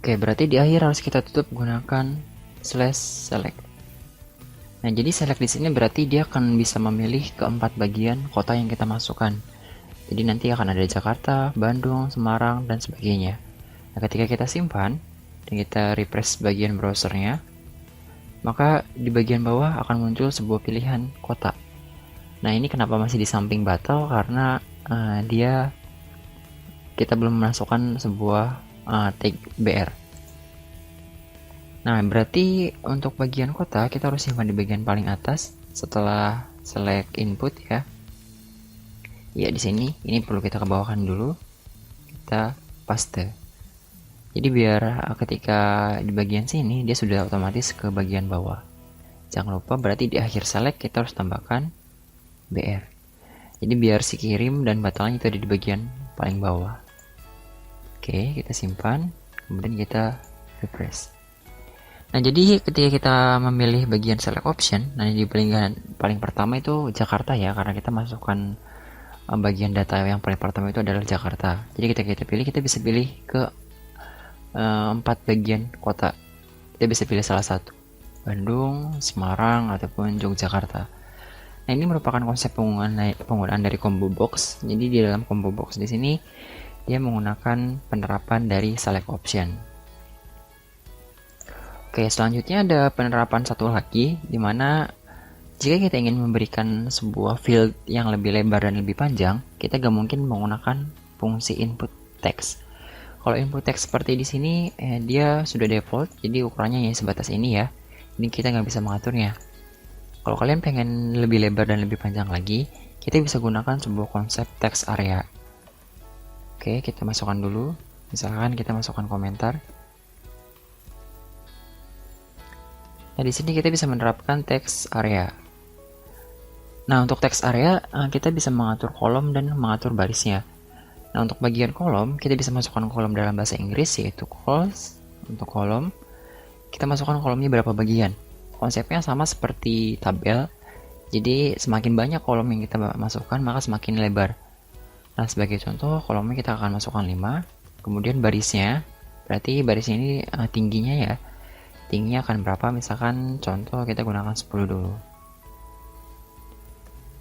Oke, berarti di akhir harus kita tutup gunakan slash select. Nah, jadi select di sini berarti dia akan bisa memilih keempat bagian kota yang kita masukkan. Jadi nanti akan ada Jakarta, Bandung, Semarang, dan sebagainya. Nah, ketika kita simpan dan kita refresh bagian browsernya, maka di bagian bawah akan muncul sebuah pilihan kota. Nah, ini kenapa masih di samping batal? Karena kita belum memasukkan sebuah tag BR. Nah, berarti untuk bagian kota kita harus simpan di bagian paling atas setelah select input ya. Ya, di sini ini perlu kita kebawahkan dulu. Kita paste. Jadi biar ketika di bagian sini dia sudah otomatis ke bagian bawah. Jangan lupa berarti di akhir select kita harus tambahkan BR. Jadi biar si kirim dan batalnya itu ada di bagian paling bawah. Oke, kita simpan, kemudian kita refresh. Nah, jadi ketika kita memilih bagian select option, nah di paling pertama itu Jakarta ya, karena kita masukkan bagian data yang paling pertama itu adalah Jakarta. Jadi ketika kita pilih, kita bisa pilih ke 4 bagian kota. Kita bisa pilih salah satu, Bandung, Semarang, ataupun Yogyakarta. Nah, ini merupakan konsep penggunaan dari combo box. Jadi di dalam combo box di sini dia menggunakan penerapan dari select option. Oke, selanjutnya ada penerapan satu lagi, di mana jika kita ingin memberikan sebuah field yang lebih lebar dan lebih panjang, kita gak mungkin menggunakan fungsi input text. Kalau input text seperti di sini, dia sudah default, jadi ukurannya ya sebatas ini ya. Ini kita nggak bisa mengaturnya. Kalau kalian pengen lebih lebar dan lebih panjang lagi, kita bisa gunakan sebuah konsep text area. Oke, kita masukkan dulu. Misalkan kita masukkan komentar. Nah, di sini kita bisa menerapkan text area. Nah, untuk text area, kita bisa mengatur kolom dan mengatur barisnya. Nah, untuk bagian kolom, kita bisa masukkan kolom dalam bahasa Inggris, yaitu calls. Untuk kolom, kita masukkan kolomnya berapa bagian. Konsepnya sama seperti tabel. Jadi, semakin banyak kolom yang kita masukkan, maka semakin lebar. Nah, sebagai contoh, kolomnya kita akan masukkan 5. Kemudian barisnya Berarti baris ini tingginya ya. Tingginya akan berapa? Misalkan contoh kita gunakan 10 dulu.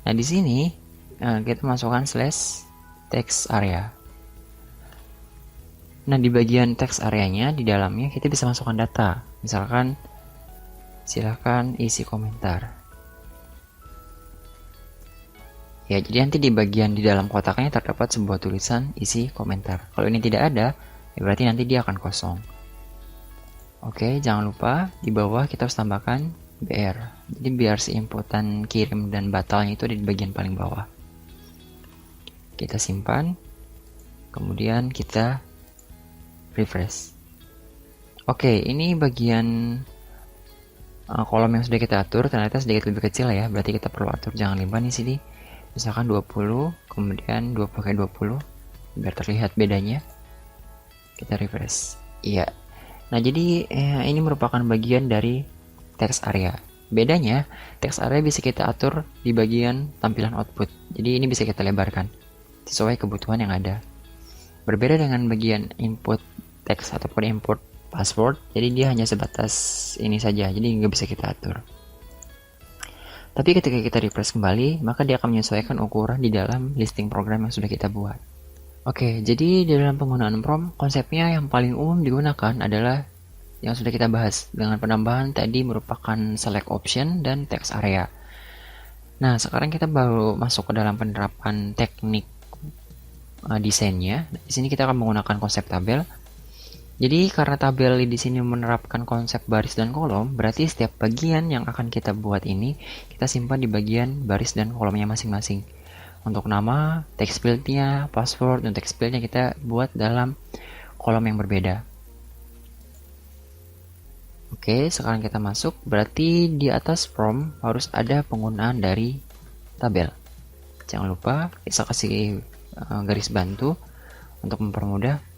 Nah, di sini kita masukkan slash text area. Nah, di bagian text areanya, di dalamnya kita bisa masukkan data. Misalkan, silahkan isi komentar. Ya, jadi nanti di bagian di dalam kotaknya terdapat sebuah tulisan isi komentar. Kalau ini tidak ada, ya berarti nanti dia akan kosong. Oke, jangan lupa di bawah kita harus tambahkan BR. Jadi biar si inputan kirim dan batalnya itu ada di bagian paling bawah. Kita simpan, kemudian kita refresh. Oke, ini bagian kolom yang sudah kita atur ternyata sedikit lebih kecil ya. Berarti kita perlu atur jangan limbah di sini. Misalkan 20, kemudian 20x20 biar terlihat bedanya. Kita refresh. Iya. Nah, jadi ini merupakan bagian dari text area. Bedanya, text area bisa kita atur di bagian tampilan output. Jadi ini bisa kita lebarkan sesuai kebutuhan yang ada. Berbeda dengan bagian input teks ataupun import password, jadi dia hanya sebatas ini saja, jadi nggak bisa kita atur. Tapi ketika kita refresh kembali, maka dia akan menyesuaikan ukuran di dalam listing program yang sudah kita buat. Oke, jadi di dalam penggunaan prompt, konsepnya yang paling umum digunakan adalah yang sudah kita bahas, dengan penambahan tadi merupakan select option dan text area. Nah, sekarang kita baru masuk ke dalam penerapan teknik desainnya. Di sini kita akan menggunakan konsep tabel. Jadi karena tabel di sini menerapkan konsep baris dan kolom, berarti setiap bagian yang akan kita buat ini kita simpan di bagian baris dan kolomnya masing-masing. Untuk nama, text fieldnya, password, dan text fieldnya kita buat dalam kolom yang berbeda. Oke, sekarang kita masuk. Berarti di atas prompt harus ada penggunaan dari tabel. Jangan lupa bisa kasih garis bantu untuk mempermudah.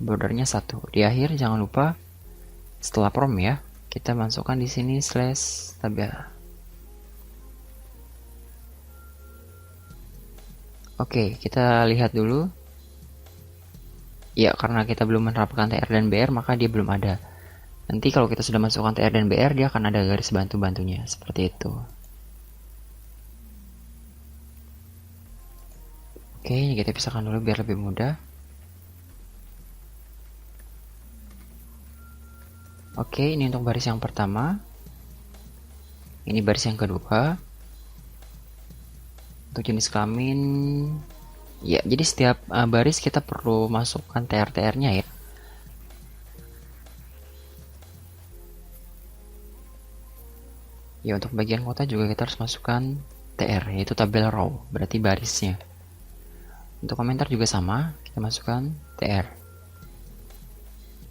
Bordernya 1. Di akhir jangan lupa setelah prompt ya, kita masukkan di sini slash tabel. Oke, kita lihat dulu. Ya, karena kita belum menerapkan TR dan BR, maka dia belum ada. Nanti kalau kita sudah masukkan TR dan BR, dia akan ada garis bantu-bantunya seperti itu. Oke, ini kita pisahkan dulu biar lebih mudah. Oke, ini untuk baris yang pertama. Ini baris yang kedua. Untuk jenis kelamin, ya, jadi setiap baris kita perlu masukkan TR-TR-nya ya. Ya, untuk bagian kota juga kita harus masukkan TR, yaitu tabel row, berarti barisnya. Untuk komentar juga sama, kita masukkan TR.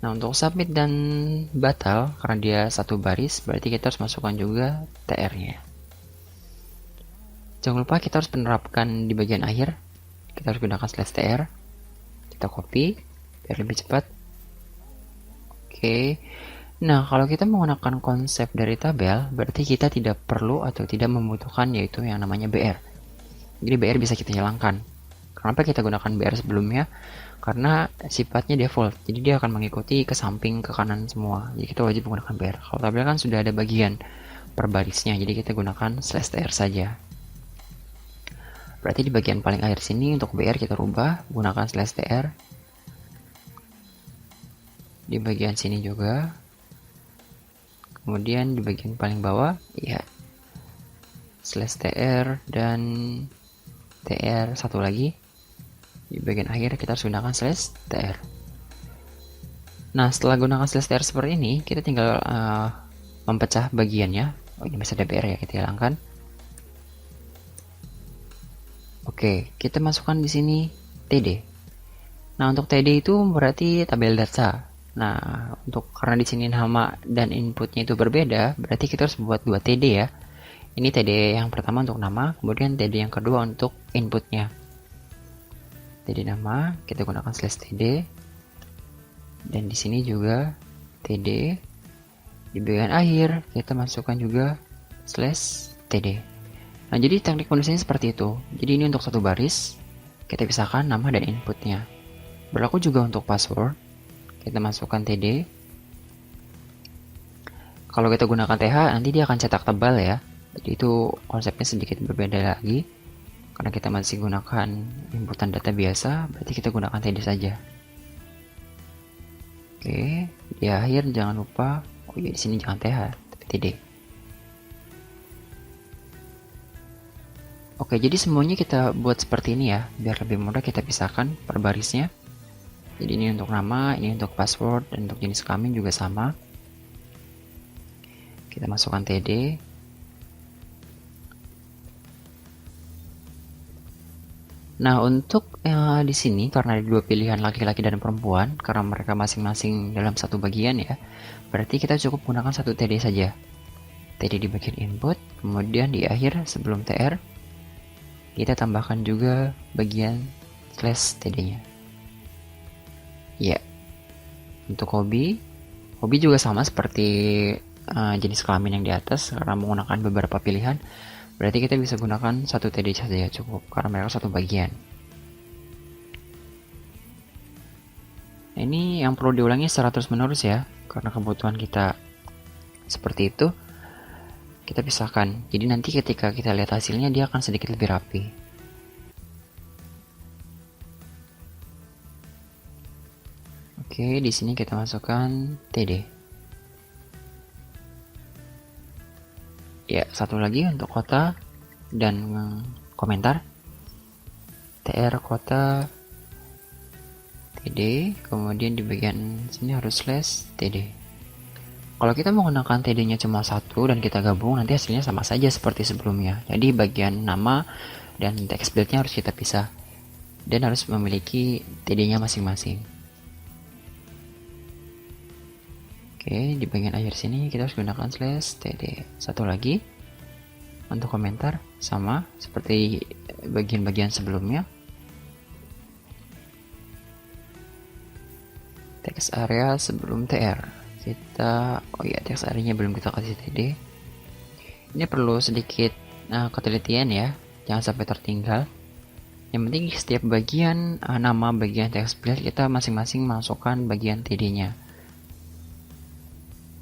Nah, untuk submit dan batal, karena dia satu baris, berarti kita harus masukkan juga TR-nya. Jangan lupa kita harus menerapkan di bagian akhir. Kita harus gunakan slash TR. Kita copy, biar lebih cepat. Oke. Nah, kalau kita menggunakan konsep dari tabel, berarti kita tidak perlu atau tidak membutuhkan yaitu yang namanya BR. Jadi BR bisa kita hilangkan. Kenapa kita gunakan BR sebelumnya? Karena sifatnya default, jadi dia akan mengikuti ke samping, ke kanan semua. Jadi kita wajib menggunakan BR. Kalau tabel kan sudah ada bagian per barisnya, jadi kita gunakan slash TR saja. Berarti di bagian paling akhir sini untuk BR kita rubah, gunakan slash TR. Di bagian sini juga. Kemudian di bagian paling bawah, ya, slash TR dan TR satu lagi. Di bagian akhir kita harus gunakan slash TR. Nah, setelah gunakan slash TR seperti ini, kita tinggal mempecah bagiannya. Oh, ini masih ada BR ya, kita hilangkan. Oke, kita masukkan di sini TD. Nah, untuk TD itu berarti tabel data. Nah, untuk karena di sini nama dan inputnya itu berbeda, berarti kita harus buat dua TD ya. Ini TD yang pertama untuk nama, kemudian TD yang kedua untuk inputnya. TD nama kita gunakan slash TD, dan di sini juga TD. Di bagian akhir kita masukkan juga slash TD. Nah, jadi teknik penulisannya seperti itu. Jadi ini untuk satu baris kita pisahkan nama dan inputnya. Berlaku juga untuk password. Kita masukkan TD. Kalau kita gunakan TH, nanti dia akan cetak tebal ya. Jadi itu konsepnya sedikit berbeda lagi. Karena kita masih gunakan inputan data biasa, berarti kita gunakan TD saja. Oke, di akhir jangan lupa, oh ya di sini jangan TH, tapi TD. Oke, jadi semuanya kita buat seperti ini ya, biar lebih mudah kita pisahkan per barisnya. Jadi ini untuk nama, ini untuk password, dan untuk jenis kelamin juga sama. Kita masukkan TD. Nah, untuk di sini karena ada dua pilihan laki-laki dan perempuan, karena mereka masing-masing dalam satu bagian ya, berarti kita cukup gunakan satu TD saja. TD di bagian input, kemudian di akhir sebelum TR, kita tambahkan juga bagian slash TD-nya. Ya, untuk hobi juga sama seperti jenis kelamin yang di atas, karena menggunakan beberapa pilihan. Berarti kita bisa gunakan satu TD saja cukup, karena mereka satu bagian. Nah, ini yang perlu diulangi secara terus menerus ya, karena kebutuhan kita seperti itu. Kita pisahkan, jadi nanti ketika kita lihat hasilnya dia akan sedikit lebih rapi. Oke, di sini kita masukkan TD. Ya, satu lagi untuk kota dan komentar. TR kota TD, kemudian di bagian sini harus slash TD. Kalau kita menggunakan TD-nya cuma satu dan kita gabung, nanti hasilnya sama saja seperti sebelumnya. Jadi bagian nama dan text field-nya harus kita pisah dan harus memiliki TD-nya masing-masing. Oke, di bagian akhir sini kita harus gunakan slash TD. Satu lagi untuk komentar, sama seperti bagian-bagian sebelumnya. Text area sebelum TR. Oh ya, text area-nya belum kita kasih TD. Ini perlu sedikit ketelitian ya, jangan sampai tertinggal. Yang penting setiap bagian nama bagian text field kita masing-masing masukkan bagian TD-nya.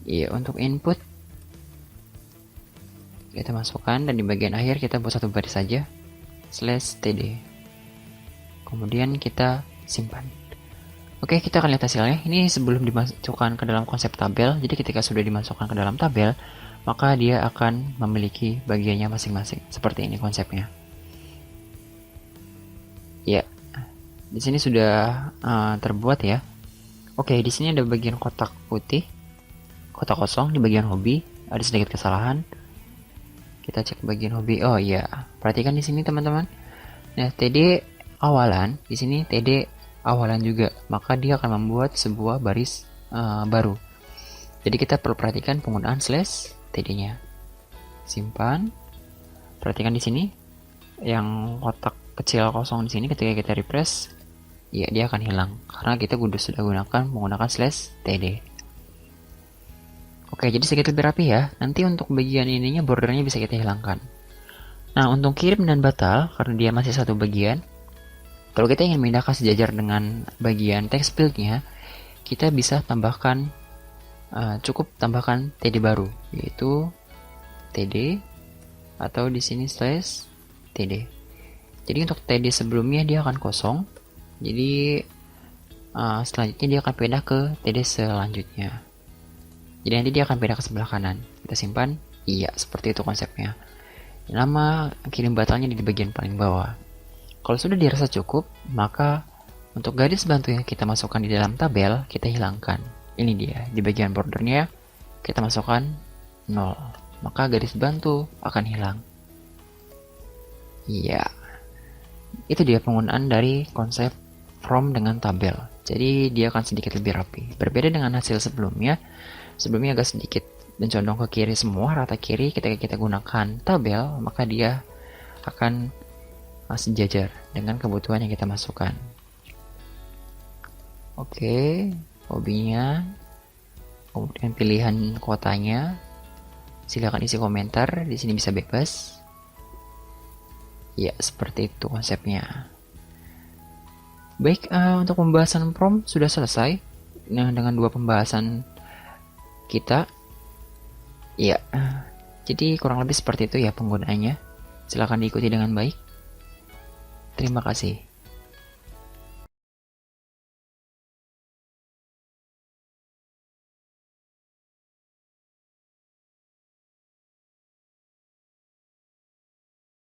Ya, untuk input kita masukkan, dan di bagian akhir kita buat satu baris saja slash TD. Kemudian kita simpan. Oke, kita akan lihat hasilnya. Ini sebelum dimasukkan ke dalam konsep tabel. Jadi ketika sudah dimasukkan ke dalam tabel, maka dia akan memiliki bagiannya masing-masing. Seperti ini konsepnya. Ya, di sini sudah terbuat ya. Oke, di sini ada bagian kotak putih, kotak kosong. Di bagian hobi ada sedikit kesalahan. Kita cek bagian hobi. Oh iya, perhatikan di sini teman-teman. Nah, TD awalan, di sini TD awalan juga, maka dia akan membuat sebuah baris baru. Jadi kita perlu perhatikan penggunaan slash TD-nya. Simpan. Perhatikan di sini yang kotak kecil kosong di sini, ketika kita refresh, ya dia akan hilang karena kita sudah gunakan menggunakan slash TD. Oke, jadi sedikit lebih rapi ya. Nanti untuk bagian ininya bordernya bisa kita hilangkan. Nah, untuk kirim dan batal, karena dia masih satu bagian, kalau kita ingin memindahkan sejajar dengan bagian text field-nya, kita bisa tambahkan, cukup tambahkan TD baru, yaitu TD atau di sini slash TD. Jadi untuk TD sebelumnya dia akan kosong, jadi selanjutnya dia akan pindah ke TD selanjutnya. Jadi nanti dia akan pindah ke sebelah kanan. Kita simpan, iya seperti itu konsepnya. Nama kirim batalnya di bagian paling bawah. Kalau sudah dirasa cukup, maka untuk garis bantu yang kita masukkan di dalam tabel, kita hilangkan. Ini dia, di bagian bordernya, kita masukkan 0. Maka garis bantu akan hilang. Iya. Itu dia penggunaan dari konsep from dengan tabel. Jadi dia akan sedikit lebih rapi. Berbeda dengan hasil sebelumnya. Sebelumnya agak sedikit mencondong ke kiri semua, rata kiri. Ketika kita gunakan tabel, maka dia akan sejajar dengan kebutuhan yang kita masukkan. Oke, hobinya, kemudian pilihan kotanya, silakan isi komentar. Di sini bisa bebas. Ya, seperti itu konsepnya. Baik, untuk pembahasan prompt sudah selesai. Nah, dengan 2 pembahasan kita, ya, jadi kurang lebih seperti itu ya penggunaannya. Silahkan diikuti dengan baik. Terima kasih.